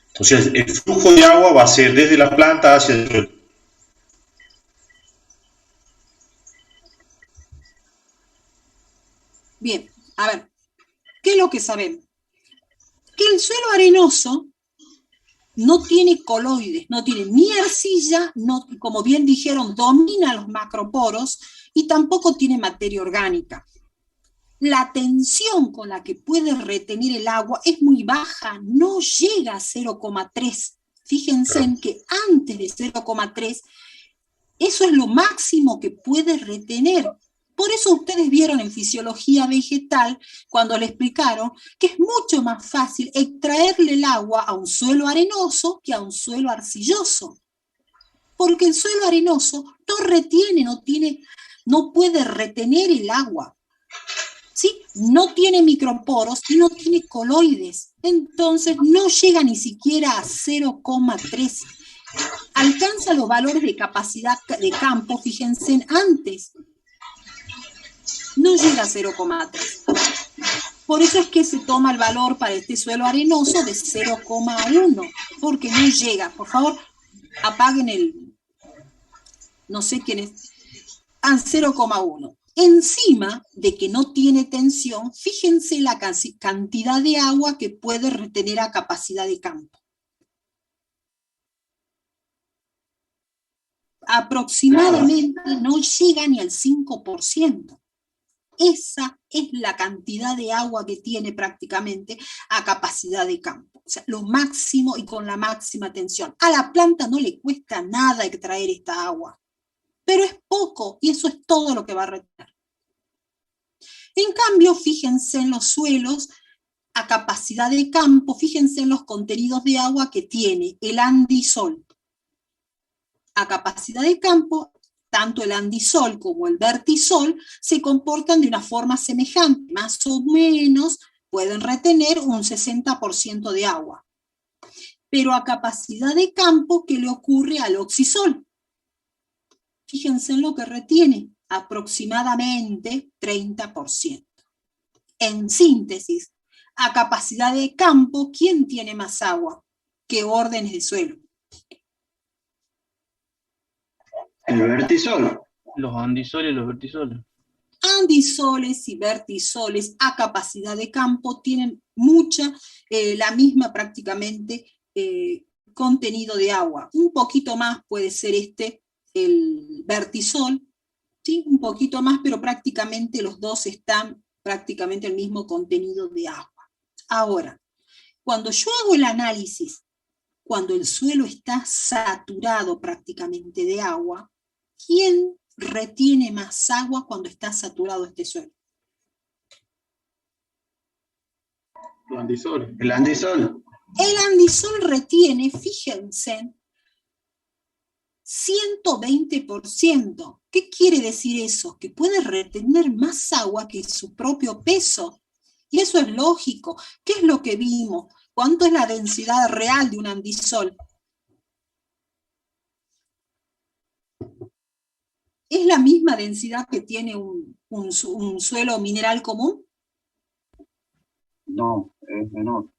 Entonces el flujo de agua va a ser desde la planta hacia el suelo. Bien, a ver, ¿qué es lo que sabemos? Que el suelo arenoso no tiene coloides, no tiene ni arcilla, no, como bien dijeron, domina los macroporos y tampoco tiene materia orgánica. La tensión con la que puede retener el agua es muy baja, no llega a 0,3. Fíjense en que antes de 0,3, eso es lo máximo que puede retener. Por eso ustedes vieron en fisiología vegetal, cuando le explicaron, que es mucho más fácil extraerle el agua a un suelo arenoso que a un suelo arcilloso. Porque el suelo arenoso no retiene, no puede retener el agua. ¿Sí? No tiene microporos y no tiene coloides. Entonces no llega ni siquiera a 0,3. Alcanza los valores de capacidad de campo, fíjense, antes. No llega a 0,3. Por eso es que se toma el valor para este suelo arenoso de 0,1, porque no llega. Por favor, apaguen no sé quién es, a 0,1. Encima de que no tiene tensión, fíjense la cantidad de agua que puede retener a capacidad de campo. Aproximadamente no llega ni al 5%. Esa es la cantidad de agua que tiene prácticamente a capacidad de campo. O sea, lo máximo y con la máxima tensión. A la planta no le cuesta nada extraer esta agua, pero es poco y eso es todo lo que va a retener. En cambio, fíjense en los suelos a capacidad de campo, fíjense en los contenidos de agua que tiene el andisol. A capacidad de campo, tanto el andisol como el vertisol se comportan de una forma semejante, más o menos pueden retener un 60% de agua. Pero a capacidad de campo, ¿qué le ocurre al oxisol? Fíjense en lo que retiene, aproximadamente 30%. En síntesis, a capacidad de campo, ¿quién tiene más agua? ¿Qué órdenes de suelo? El vertisol. Los andisoles y los vertisoles. Andisoles y vertisoles a capacidad de campo tienen la misma prácticamente contenido de agua. Un poquito más puede ser el vertisol, ¿sí? Un poquito más, pero prácticamente los dos están prácticamente el mismo contenido de agua. Ahora, cuando yo hago el análisis cuando el suelo está saturado prácticamente de agua, ¿quién retiene más agua cuando está saturado este suelo? El andisol. El andisol. El andisol retiene, fíjense, 120%. ¿Qué quiere decir eso? Que puede retener más agua que su propio peso. Y eso es lógico. ¿Qué es lo que vimos? ¿Cuánto es la densidad real de un andisol? ¿Es la misma densidad que tiene un suelo mineral común? No, es menor.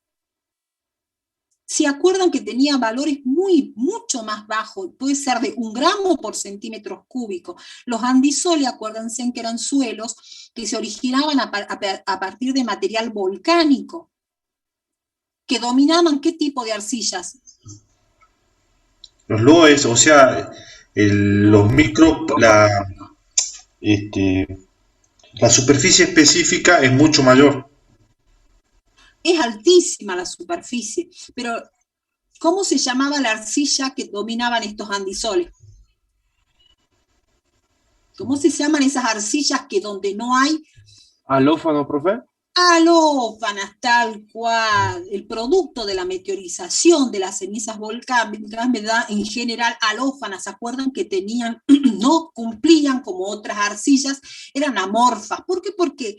¿Se acuerdan que tenía valores mucho más bajos? Puede ser de 1 gramo por centímetros cúbicos. Los andisoles, acuérdense que eran suelos que se originaban a partir de material volcánico, que dominaban ¿qué tipo de arcillas? Los loes, o sea, los la superficie específica es mucho mayor. Es altísima la superficie, pero ¿cómo se llamaba la arcilla que dominaban estos andisoles? ¿Cómo se llaman esas arcillas que donde no hay? ¿Alófano, profe? Alófanas, tal cual. El producto de la meteorización de las cenizas volcánicas me da en general alófanas. ¿Se acuerdan que tenían, no cumplían como otras arcillas? Eran amorfas. ¿Por qué? Porque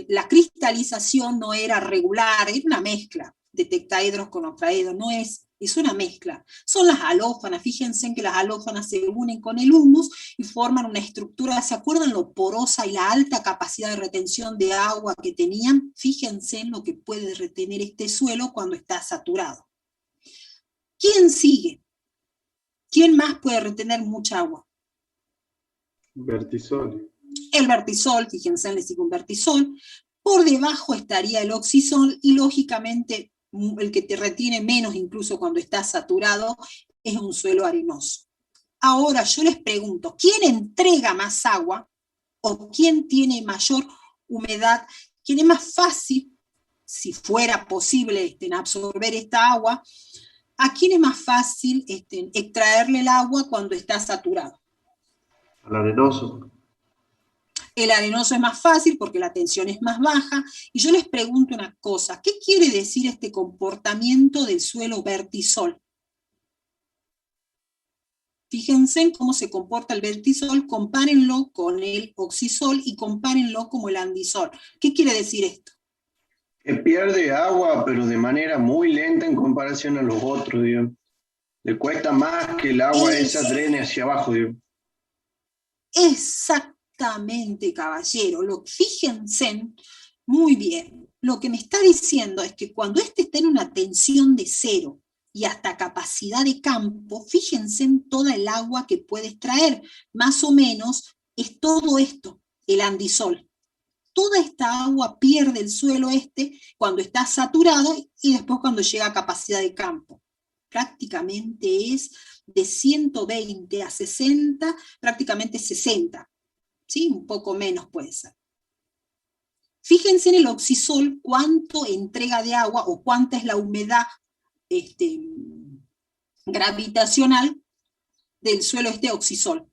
la cristalización no era regular, era una mezcla de tetraedros con octaedros, es una mezcla. Son las alófanas, fíjense que las alófanas se unen con el humus y forman una estructura, ¿se acuerdan lo porosa y la alta capacidad de retención de agua que tenían? Fíjense en lo que puede retener este suelo cuando está saturado. ¿Quién sigue? ¿Quién más puede retener mucha agua? Vertisol. El vertisol, fíjense, le sigue un vertisol. Por debajo estaría el oxisol y lógicamente el que te retiene menos incluso cuando está saturado es un suelo arenoso. Ahora yo les pregunto, ¿quién entrega más agua o quién tiene mayor humedad? ¿Quién es más fácil, si fuera posible absorber esta agua, a quién es más fácil extraerle el agua cuando está saturado? Al arenoso. El arenoso es más fácil porque la tensión es más baja. Y yo les pregunto una cosa, ¿qué quiere decir este comportamiento del suelo vertisol? Fíjense en cómo se comporta el vertisol, compárenlo con el oxisol y compárenlo como el andisol. ¿Qué quiere decir esto? Que pierde agua, pero de manera muy lenta en comparación a los otros, digamos. Le cuesta más que el agua esa drene hacia abajo, digamos. Exactamente, caballero. Fíjense muy bien. Lo que me está diciendo es que cuando está en una tensión de 0 y hasta capacidad de campo, fíjense en toda el agua que puede extraer. Más o menos es todo esto, el andisol. Toda esta agua pierde el suelo cuando está saturado y después cuando llega a capacidad de campo. Prácticamente es de 120 a 60, prácticamente 60. ¿Sí? Un poco menos puede ser. Fíjense en el oxisol cuánto entrega de agua o cuánta es la humedad gravitacional del suelo oxisol.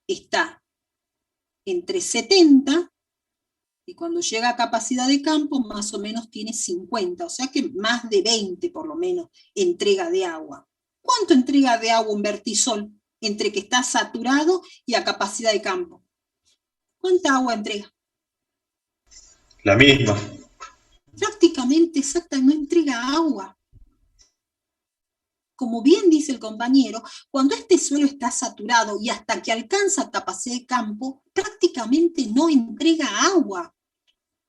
Está entre 70 y cuando llega a capacidad de campo más o menos tiene 50, o sea que más de 20 por lo menos entrega de agua. ¿Cuánto entrega de agua un vertisol entre que está saturado y a capacidad de campo? ¿Cuánta agua entrega? La misma. Prácticamente exacta, no entrega agua. Como bien dice el compañero, cuando este suelo está saturado y hasta que alcanza capacidad de campo, prácticamente no entrega agua.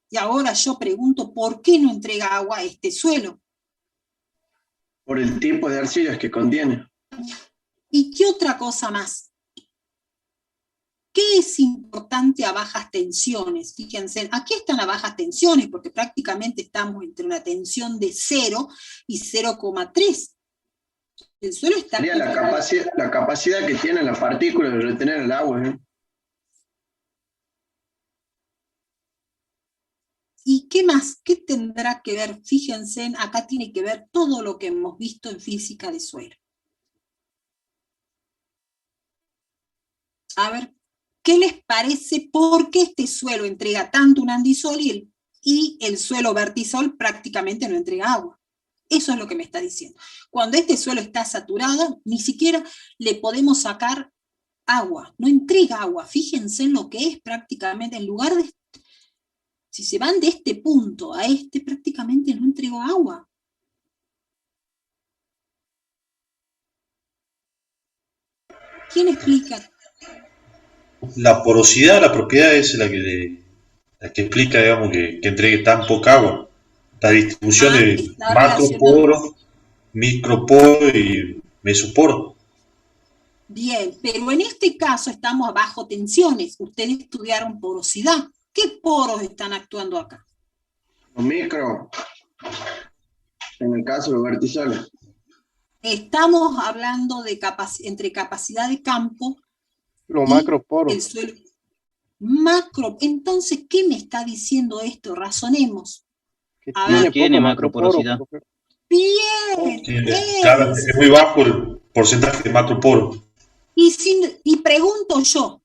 Y ahora yo pregunto, ¿por qué no entrega agua a este suelo? Por el tipo de arcillas que contiene. ¿Y qué otra cosa más? ¿Qué es importante a bajas tensiones? Fíjense, aquí están a bajas tensiones, porque prácticamente estamos entre una tensión de 0 y 0,3. El suelo está... Sería la capacidad que tiene la partícula de retener el agua, ¿eh? ¿Y qué más? ¿Qué tendrá que ver? Fíjense, acá tiene que ver todo lo que hemos visto en física de suelo. A ver, ¿qué les parece? ¿Por qué este suelo entrega tanto un andisol y el suelo vertisol prácticamente no entrega agua? Eso es lo que me está diciendo. Cuando este suelo está saturado, ni siquiera le podemos sacar agua, no entrega agua. Fíjense en lo que es prácticamente, en lugar de, si se van de este punto a este, prácticamente no entregó agua. ¿Quién explica? La porosidad, la propiedad es la que explica, digamos, que entregue tan poca agua. La distribución de macroporo, microporo y mesoporo. Bien, pero en este caso estamos a bajo tensiones. Ustedes estudiaron porosidad. ¿Qué poros están actuando acá? Los micro, en el caso de los vertisales. Estamos hablando de entre capacidad de campo los y macroporos. el suelo. Macro. Entonces, ¿qué me está diciendo esto? Razonemos. Que tiene macroporosidad. Bien. Claro, es muy bajo el porcentaje de macroporo. Y pregunto yo,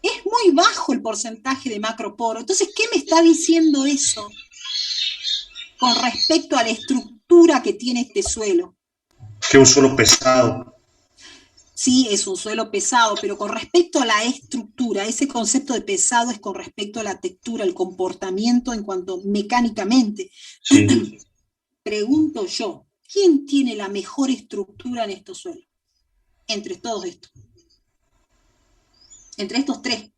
es muy bajo el porcentaje de macroporo. Entonces, ¿qué me está diciendo eso con respecto a la estructura que tiene este suelo? Que es un suelo pesado. Sí, es un suelo pesado, pero con respecto a la estructura, ese concepto de pesado es con respecto a la textura, el comportamiento en cuanto mecánicamente. Sí. Pregunto yo, ¿quién tiene la mejor estructura en estos suelos? Entre todos estos. Entre estos tres.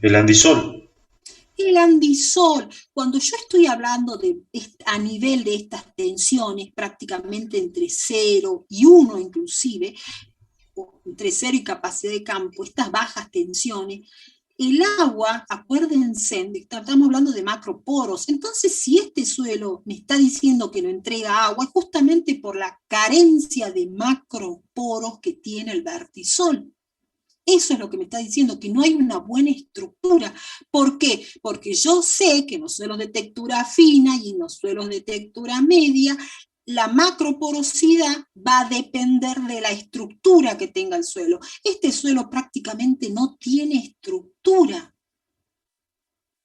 El andisol. El andisol, cuando yo estoy hablando a nivel de estas tensiones, prácticamente entre 0 y 1 inclusive, entre 0 y capacidad de campo, estas bajas tensiones, el agua, acuérdense, estamos hablando de macroporos, entonces si este suelo me está diciendo que no entrega agua, es justamente por la carencia de macroporos que tiene el vertisol. Eso es lo que me está diciendo, que no hay una buena estructura. ¿Por qué? Porque yo sé que en los suelos de textura fina y en los suelos de textura media, la macroporosidad va a depender de la estructura que tenga el suelo. Este suelo prácticamente no tiene estructura.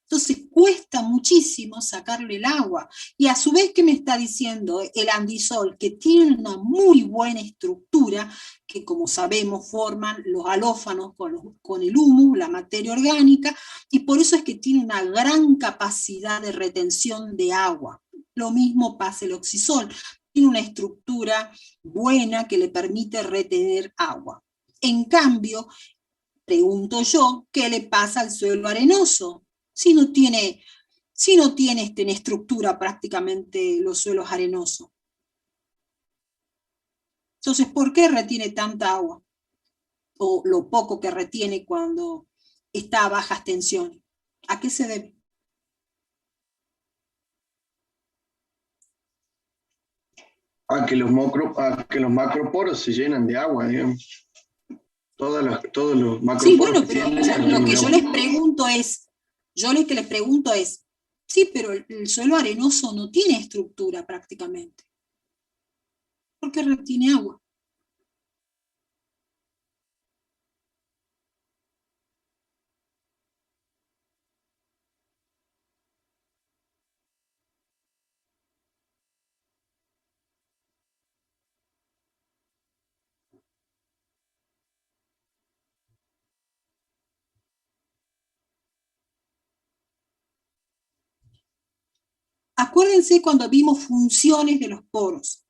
Entonces cuesta muchísimo sacarle el agua. Y a su vez, ¿qué me está diciendo el andisol? Que tiene una muy buena estructura, que como sabemos forman los halófanos con el humus, la materia orgánica, y por eso es que tiene una gran capacidad de retención de agua. Lo mismo pasa el oxisol. Tiene una estructura buena que le permite retener agua. En cambio, pregunto yo, ¿qué le pasa al suelo arenoso? Si no tiene en estructura prácticamente los suelos arenosos. Entonces, ¿por qué retiene tanta agua? O lo poco que retiene cuando está a bajas tensiones. ¿A qué se debe? A que los macroporos se llenan de agua, digamos. Todos los macroporos. Sí, bueno, pero lo que yo les pregunto es, sí, pero el suelo arenoso no tiene estructura prácticamente. ¿Por qué retiene agua? Acuérdense cuando vimos funciones de los poros.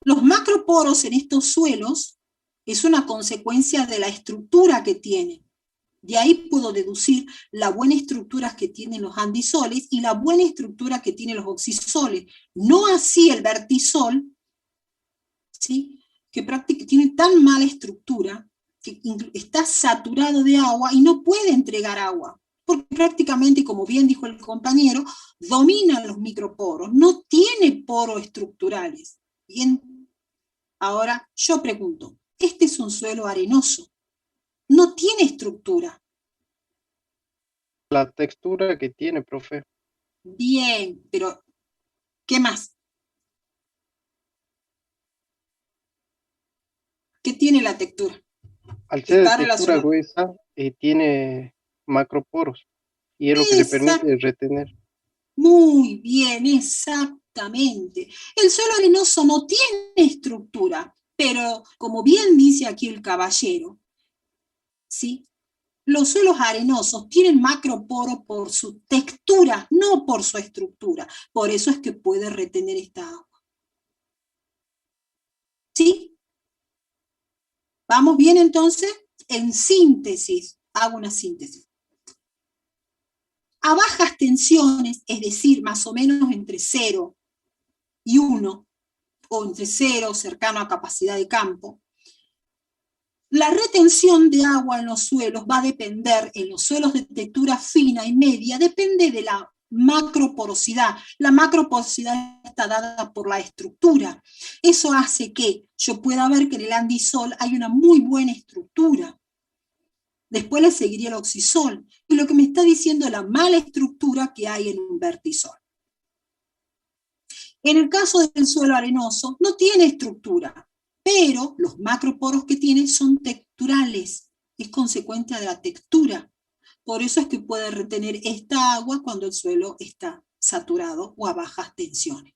Los macroporos en estos suelos es una consecuencia de la estructura que tienen. De ahí puedo deducir la buena estructura que tienen los andisoles y la buena estructura que tienen los oxisoles. No así el vertisol, ¿sí? Que tiene tan mala estructura que está saturado de agua y no puede entregar agua. Porque prácticamente, como bien dijo el compañero, dominan los microporos, no tiene poros estructurales. Bien, ahora yo pregunto, este es un suelo arenoso, no tiene estructura. La textura que tiene, profe. Bien, pero ¿qué más? ¿Qué tiene la textura? Al ser de Está textura relacionado. gruesa, tiene macroporos y es lo que le permite retener. Muy bien, exactamente. El suelo arenoso no tiene estructura, pero como bien dice aquí el caballero, ¿sí? Los suelos arenosos tienen macroporo por su textura, no por su estructura. Por eso es que puede retener esta agua. ¿Sí? ¿Vamos bien entonces? En síntesis, hago una síntesis. A bajas tensiones, es decir, más o menos entre 0 y 1, o entre 0, cercano a capacidad de campo, la retención de agua en los suelos va a depender, en los suelos de textura fina y media, depende de la macroporosidad. La macroporosidad está dada por la estructura. Eso hace que yo pueda ver que en el andisol hay una muy buena estructura. Después le seguiría el oxisol. Y lo que me está diciendo es la mala estructura que hay en un vertisol. En el caso del suelo arenoso, no tiene estructura, pero los macroporos que tiene son texturales, es consecuencia de la textura. Por eso es que puede retener esta agua cuando el suelo está saturado o a bajas tensiones.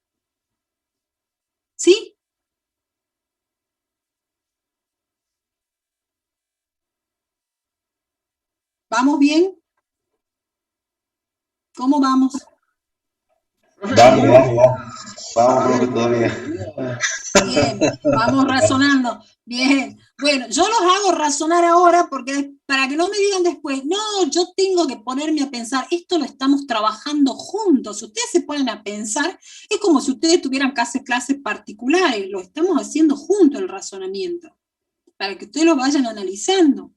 ¿Sí? ¿Vamos bien? ¿Cómo vamos? Vamos, todavía. Bien, vamos razonando. Bien, bueno, yo los hago razonar ahora porque para que no me digan después, no, yo tengo que ponerme a pensar, esto lo estamos trabajando juntos. Si ustedes se ponen a pensar, es como si ustedes tuvieran clases particulares, lo estamos haciendo juntos el razonamiento, para que ustedes lo vayan analizando.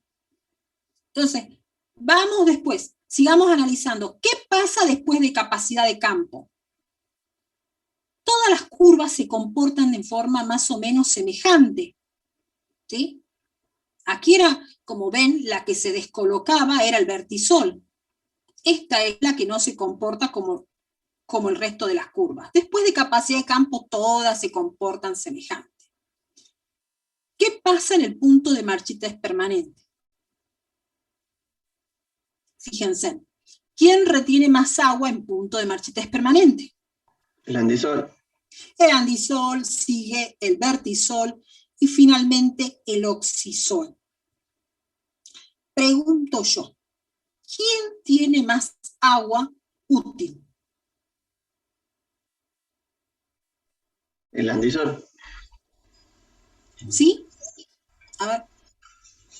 Entonces, vamos después, sigamos analizando, ¿qué pasa después de capacidad de campo? Todas las curvas se comportan de forma más o menos semejante, ¿sí? Aquí era, como ven, la que se descolocaba era el vertisol. Esta es la que no se comporta como el resto de las curvas. Después de capacidad de campo, todas se comportan semejantes. ¿Qué pasa en el punto de marchitez permanente? Fíjense, ¿quién retiene más agua en punto de marchitez permanente? El andisol. El andisol, sigue el vertisol y finalmente el oxisol. Pregunto yo, ¿quién tiene más agua útil? El andisol. ¿Sí? A ver.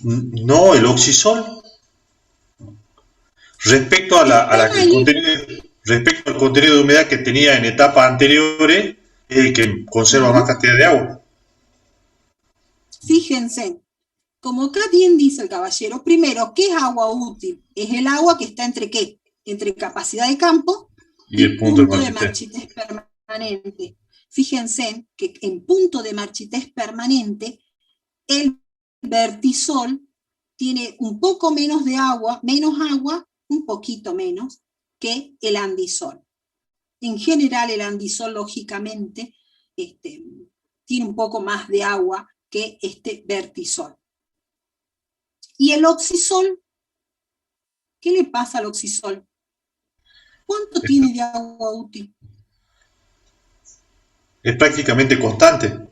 No, el oxisol. Respecto respecto al contenido de humedad que tenía en etapas anteriores, es el que conserva más cantidad de agua. Fíjense, como acá bien dice el caballero, primero, ¿qué es agua útil? Es el agua que está entre ¿qué? Entre capacidad de campo y el punto de marchitez permanente. Fíjense que en punto de marchitez permanente, el vertisol tiene un poco menos de agua, un poquito menos, que el andisol. En general, el andisol, lógicamente, tiene un poco más de agua que este vertisol. ¿Y el oxisol? ¿Qué le pasa al oxisol? ¿Cuánto tiene de agua útil? Es prácticamente constante.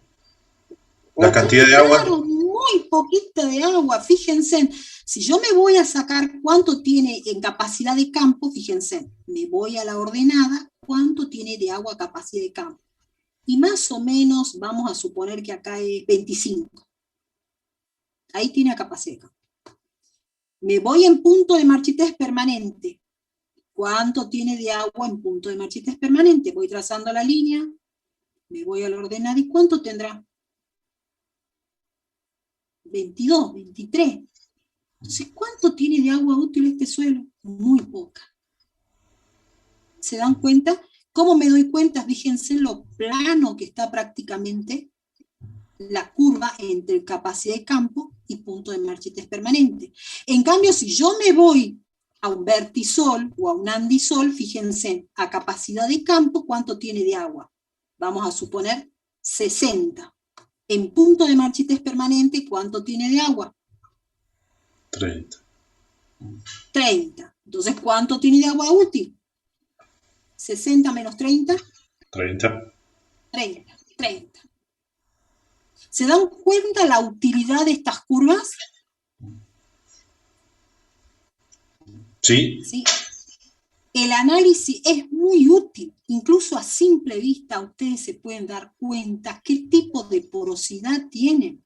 La cantidad de agua. Claro, muy poquita de agua. Fíjense, si yo me voy a sacar cuánto tiene en capacidad de campo, fíjense, me voy a la ordenada, cuánto tiene de agua capacidad de campo. Y más o menos vamos a suponer que acá es 25. Ahí tiene capacidad de campo. Me voy en punto de marchitez permanente. ¿Cuánto tiene de agua en punto de marchitez permanente? Voy trazando la línea, me voy a la ordenada, ¿y cuánto tendrá? 22, 23. Entonces, ¿cuánto tiene de agua útil este suelo? Muy poca. ¿Se dan cuenta? ¿Cómo me doy cuenta? Fíjense en lo plano que está prácticamente la curva entre capacidad de campo y punto de marchitez permanente. En cambio, si yo me voy a un vertisol o a un andisol, fíjense, a capacidad de campo, ¿cuánto tiene de agua? Vamos a suponer 60. En punto de marchitez permanente, ¿cuánto tiene de agua? 30. 30. Entonces, ¿cuánto tiene de agua útil? 60 menos 30. 30. 30. ¿Se dan cuenta la utilidad de estas curvas? Sí. ¿Sí? El análisis es muy útil, incluso a simple vista ustedes se pueden dar cuenta qué tipo de porosidad tienen.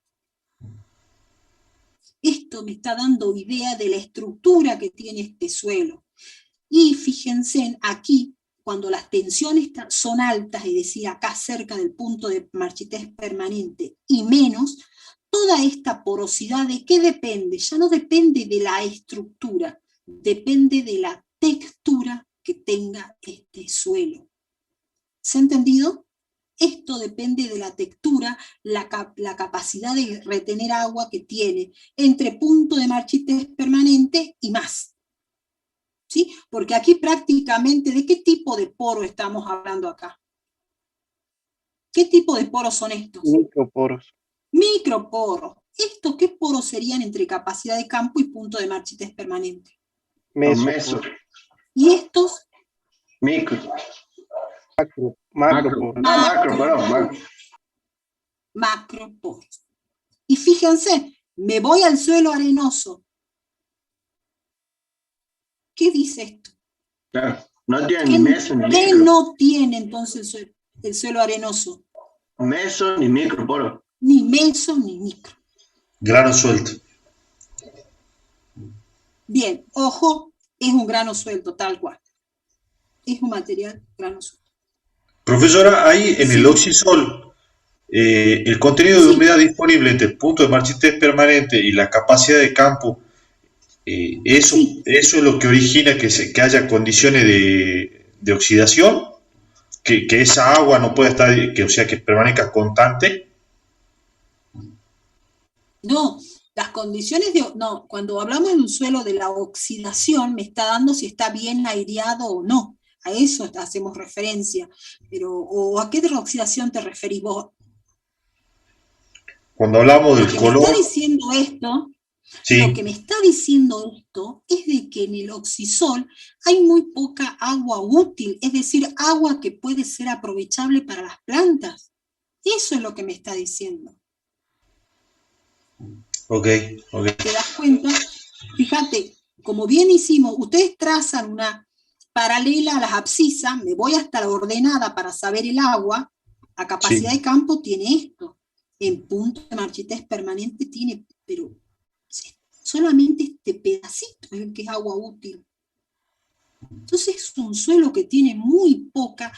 Esto me está dando idea de la estructura que tiene este suelo. Y fíjense aquí, cuando las tensiones son altas, es decir, acá cerca del punto de marchitez permanente y menos, toda esta porosidad, ¿de qué depende? Ya no depende de la estructura, depende de la textura que tenga este suelo. ¿Se ha entendido? Esto depende de la textura, la capacidad de retener agua que tiene entre punto de marchitez permanente y más. ¿Sí? Porque aquí prácticamente, ¿de qué tipo de poro estamos hablando acá? ¿Qué tipo de poros son estos? Microporos. Microporos. ¿Estos qué poros serían entre capacidad de campo y punto de marchitez permanente? Meso. ¿Y estos? Micro. Macroporos. Macroporos. Y fíjense, me voy al suelo arenoso. ¿Qué dice esto? Claro, no tiene ni meso ni ¿Qué micro. no tiene entonces el suelo arenoso? Meso ni microporo. Ni meso ni micro. Grano suelto. Bien, ojo, es un grano suelto, tal cual. Es un material grano suelto. Profesora, ahí en el oxisol, el contenido de humedad disponible entre el punto de marchitez permanente y la capacidad de campo, eso es lo que origina que haya condiciones de oxidación, que esa agua no pueda estar, o sea, que permanezca constante. No, las condiciones no, cuando hablamos de un suelo de la oxidación, me está dando si está bien aireado o no. A eso hacemos referencia. Pero, ¿o a qué oxidación te referís vos? Cuando hablamos del color. Lo que me está diciendo esto, sí. Lo que me está diciendo esto es de que en el oxisol hay muy poca agua útil, es decir, agua que puede ser aprovechable para las plantas. Eso es lo que me está diciendo. Ok. ¿Te das cuenta? Fíjate, como bien hicimos, ustedes trazan una paralela a las abscisas, me voy hasta la ordenada para saber el agua, a capacidad de campo tiene esto, en punto de marchitez permanente tiene, pero solamente este pedacito es el que es agua útil. Entonces es un suelo que tiene muy poca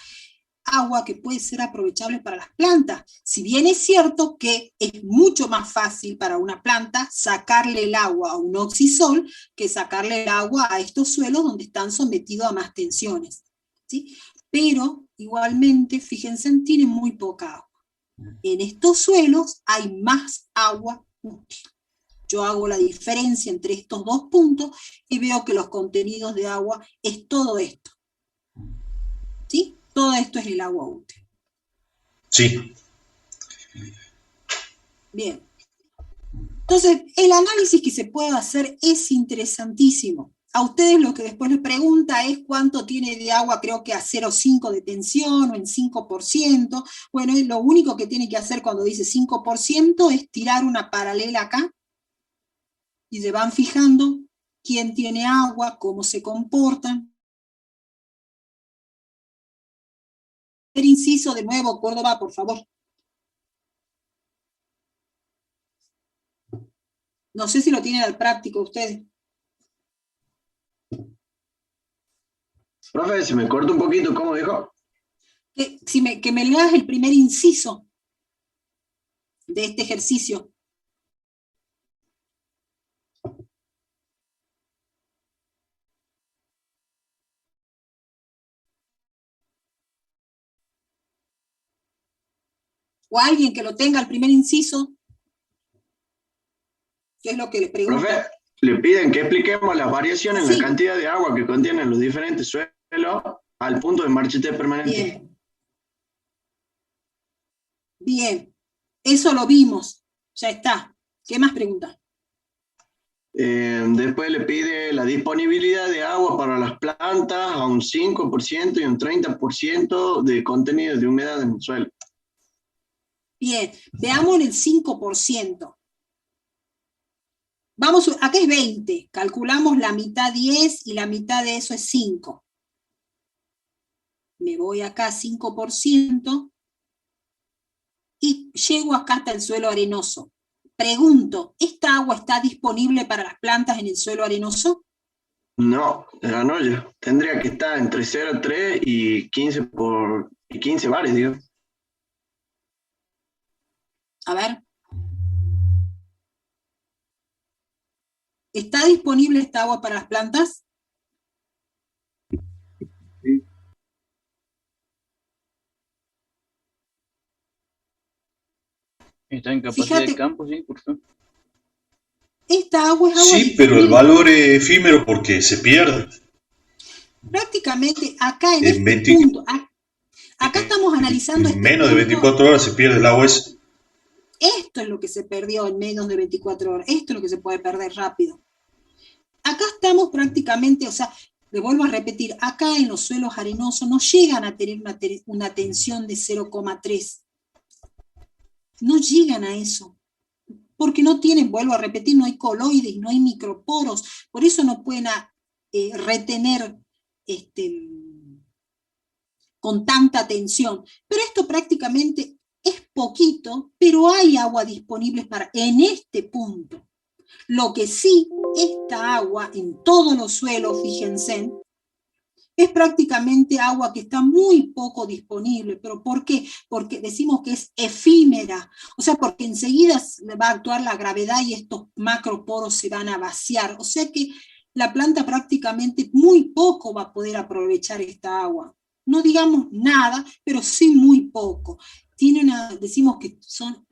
agua que puede ser aprovechable para las plantas. Si bien es cierto que es mucho más fácil para una planta sacarle el agua a un oxisol que sacarle el agua a estos suelos donde están sometidos a más tensiones, ¿sí? Pero igualmente, fíjense, tienen muy poca agua. En estos suelos hay más agua útil. Yo hago la diferencia entre estos dos puntos y veo que los contenidos de agua es todo esto. ¿Sí? Todo esto es el agua útil. Sí. Bien. Entonces, el análisis que se puede hacer es interesantísimo. A ustedes lo que después les pregunta es cuánto tiene de agua, creo que a 0,5 de tensión o en 5%. Bueno, lo único que tiene que hacer cuando dice 5% es tirar una paralela acá y se van fijando quién tiene agua, cómo se comportan. El inciso de nuevo, Córdoba, por favor. No sé si lo tienen al práctico ustedes. Profe, si me corto un poquito, ¿cómo dijo? Que me leas el primer inciso de este ejercicio. O alguien que lo tenga el primer inciso. ¿Qué es lo que le pregunto? Profe, le piden que expliquemos las variaciones en Sí. la cantidad de agua que contienen los diferentes suelos al punto de marchitez permanente. Bien. Bien. Eso lo vimos. Ya está. ¿Qué más preguntas? Después le pide la disponibilidad de agua para las plantas a un 5% y un 30% de contenido de humedad en el suelo. Bien. Veamos el 5%. Vamos, acá es 20. Calculamos la mitad 10 y la mitad de eso es 5. Me voy acá 5% y llego acá hasta el suelo arenoso. Pregunto, ¿esta agua está disponible para las plantas en el suelo arenoso? No, no, ya. Tendría que estar entre 0,3 y 15 bares, digo. A ver. ¿Está disponible esta agua para las plantas? Sí. Está en capacidad Fíjate. de campo, sí, por favor. Esta agua es agua Sí, pero el disponible. valor es efímero porque se pierde. Prácticamente acá en En este 20 punto, acá estamos analizando en este menos de punto. 24 horas se pierde el agua esa. Esto es lo que se perdió en menos de 24 horas. Esto es lo que se puede perder rápido. Acá estamos prácticamente, o sea, le vuelvo a repetir, acá en los suelos arenosos no llegan a tener una tensión de 0,3. No llegan a eso. Porque no tienen, vuelvo a repetir, no hay coloides, no hay microporos. Por eso no pueden retener con tanta tensión. Pero esto prácticamente es poquito, pero hay agua disponible en este punto. Lo que sí, esta agua en todos los suelos, fíjense, es prácticamente agua que está muy poco disponible. ¿Pero por qué? Porque decimos que es efímera, o sea, porque enseguida va a actuar la gravedad y estos macroporos se van a vaciar. O sea que la planta prácticamente muy poco va a poder aprovechar esta agua. No digamos nada, pero sí muy poco. Decimos que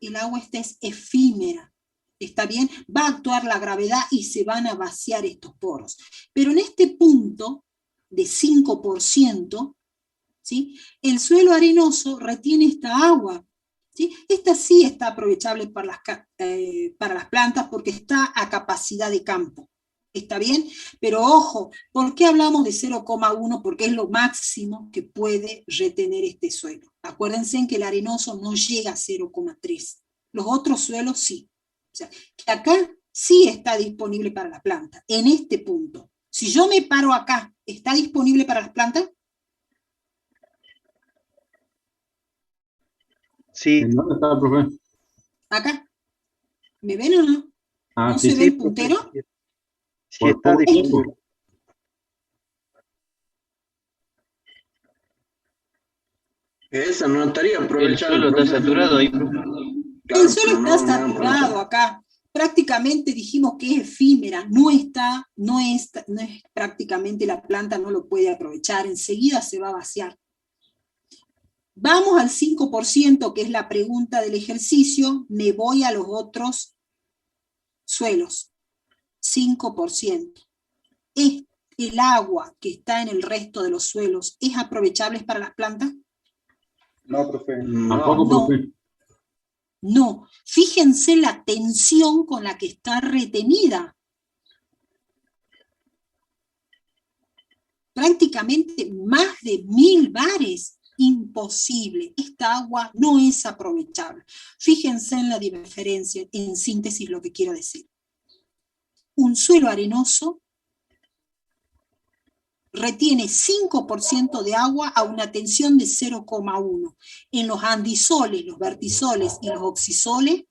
el agua esta es efímera. ¿Está bien? Va a actuar la gravedad y se van a vaciar estos poros. Pero en este punto de 5%, ¿sí? El suelo arenoso retiene esta agua. ¿Sí? Esta sí está aprovechable para las plantas porque está a capacidad de campo. ¿Está bien? Pero ojo, ¿por qué hablamos de 0,1? Porque es lo máximo que puede retener este suelo. Acuérdense que el arenoso no llega a 0,3. Los otros suelos sí. O sea, que acá sí está disponible para la planta, en este punto. Si yo me paro acá, ¿está disponible para las plantas? Sí. ¿En dónde está, profe? Acá. ¿Me ven o no? Ah, ¿No sí, se ve sí. el puntero? Sí está disponible. Esa no estaría El aprovechando. suelo está saturado ahí, profe. El suelo está saturado acá. Prácticamente dijimos que es efímera, no es prácticamente la planta no lo puede aprovechar, enseguida se va a vaciar. Vamos al 5%, que es la pregunta del ejercicio, me voy a los otros suelos. 5%. ¿Es el agua que está en el resto de los suelos es aprovechable para las plantas? No, profe. No. Tampoco, profe. No, fíjense la tensión con la que está retenida. Prácticamente más de 1000 bares. Imposible. Esta agua no es aprovechable. Fíjense en la diferencia, en síntesis lo que quiero decir. Un suelo arenoso retiene 5% de agua a una tensión de 0,1. En los andisoles, los vertisoles y los oxisoles,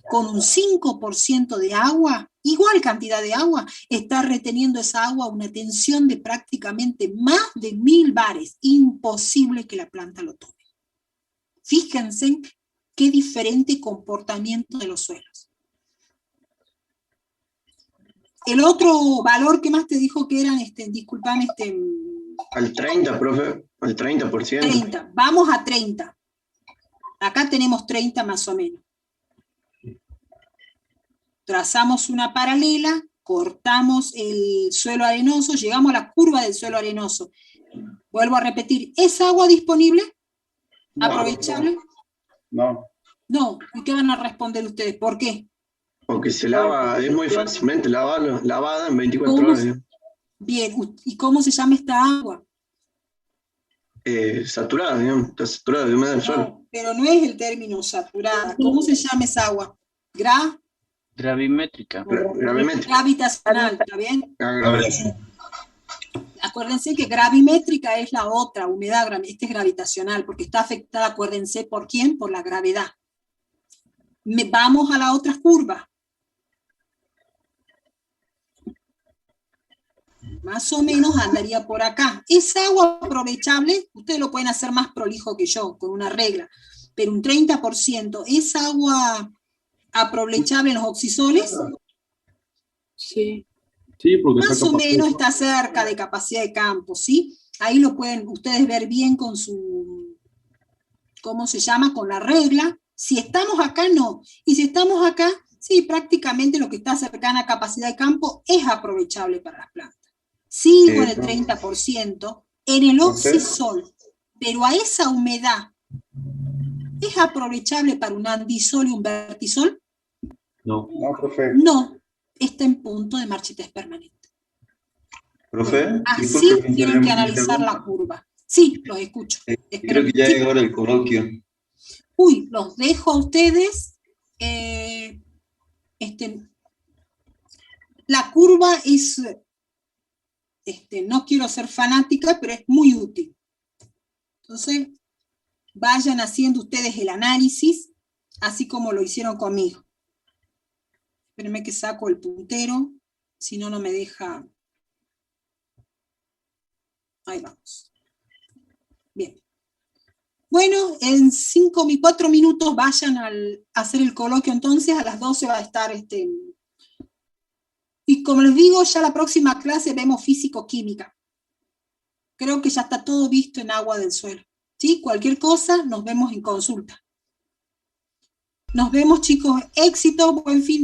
con un 5% de agua, igual cantidad de agua, está reteniendo esa agua a una tensión de prácticamente más de 1000 bares. Imposible que la planta lo tome. Fíjense qué diferente comportamiento de los suelos. El otro valor que más te dijo que eran, disculpame, Al 30, profe, al 30%. 30, vamos a 30. Acá tenemos 30 más o menos. Trazamos una paralela cortamos el suelo arenoso, llegamos a la curva del suelo arenoso. Vuelvo a repetir, ¿es agua disponible? ¿Aprovechable? No. No. ¿Y qué van a responder ustedes? ¿Por qué? Porque se lava, es muy fácilmente lavada en 24 horas. Bien, ¿y cómo se llama esta agua? Saturada, digamos, está saturada de humedad del suelo. Pero no es el término saturada. ¿Cómo se llama esa agua? Gravimétrica. Gravitacional, ¿está bien? Acuérdense que gravimétrica es la otra, humedad, esta es gravitacional, porque está afectada, acuérdense, ¿por quién? Por la gravedad. Vamos a la otra curva. Más o menos andaría por acá. ¿Es agua aprovechable? Ustedes lo pueden hacer más prolijo que yo, con una regla, pero un 30%. ¿Es agua aprovechable en los oxisoles? Sí. Sí, porque más o menos está cerca de capacidad de campo, ¿sí? Ahí lo pueden ustedes ver bien con su, ¿cómo se llama? Con la regla. Si estamos acá, no. Y si estamos acá, sí, prácticamente lo que está cercana a capacidad de campo es aprovechable para las plantas. Sigo en el 30% en el oxisol, pero a esa humedad, ¿es aprovechable para un andisol y un vertisol? No. No, profe. No, está en punto de marchitez permanente. Profe, Así tienen que analizar la curva. Sí, los escucho. Creo que ya llegó el coloquio. Uy, los dejo a ustedes. La curva es, no quiero ser fanática, pero es muy útil. Entonces, vayan haciendo ustedes el análisis, así como lo hicieron conmigo. Espérenme que saco el puntero, si no, no me deja. Ahí vamos. Bien. Bueno, en 4 minutos vayan a hacer el coloquio, entonces a las 12 va a estar Y como les digo, ya la próxima clase vemos físico-química. Creo que ya está todo visto en agua del suelo. ¿Sí? Cualquier cosa, nos vemos en consulta. Nos vemos, chicos. Éxito, buen fin.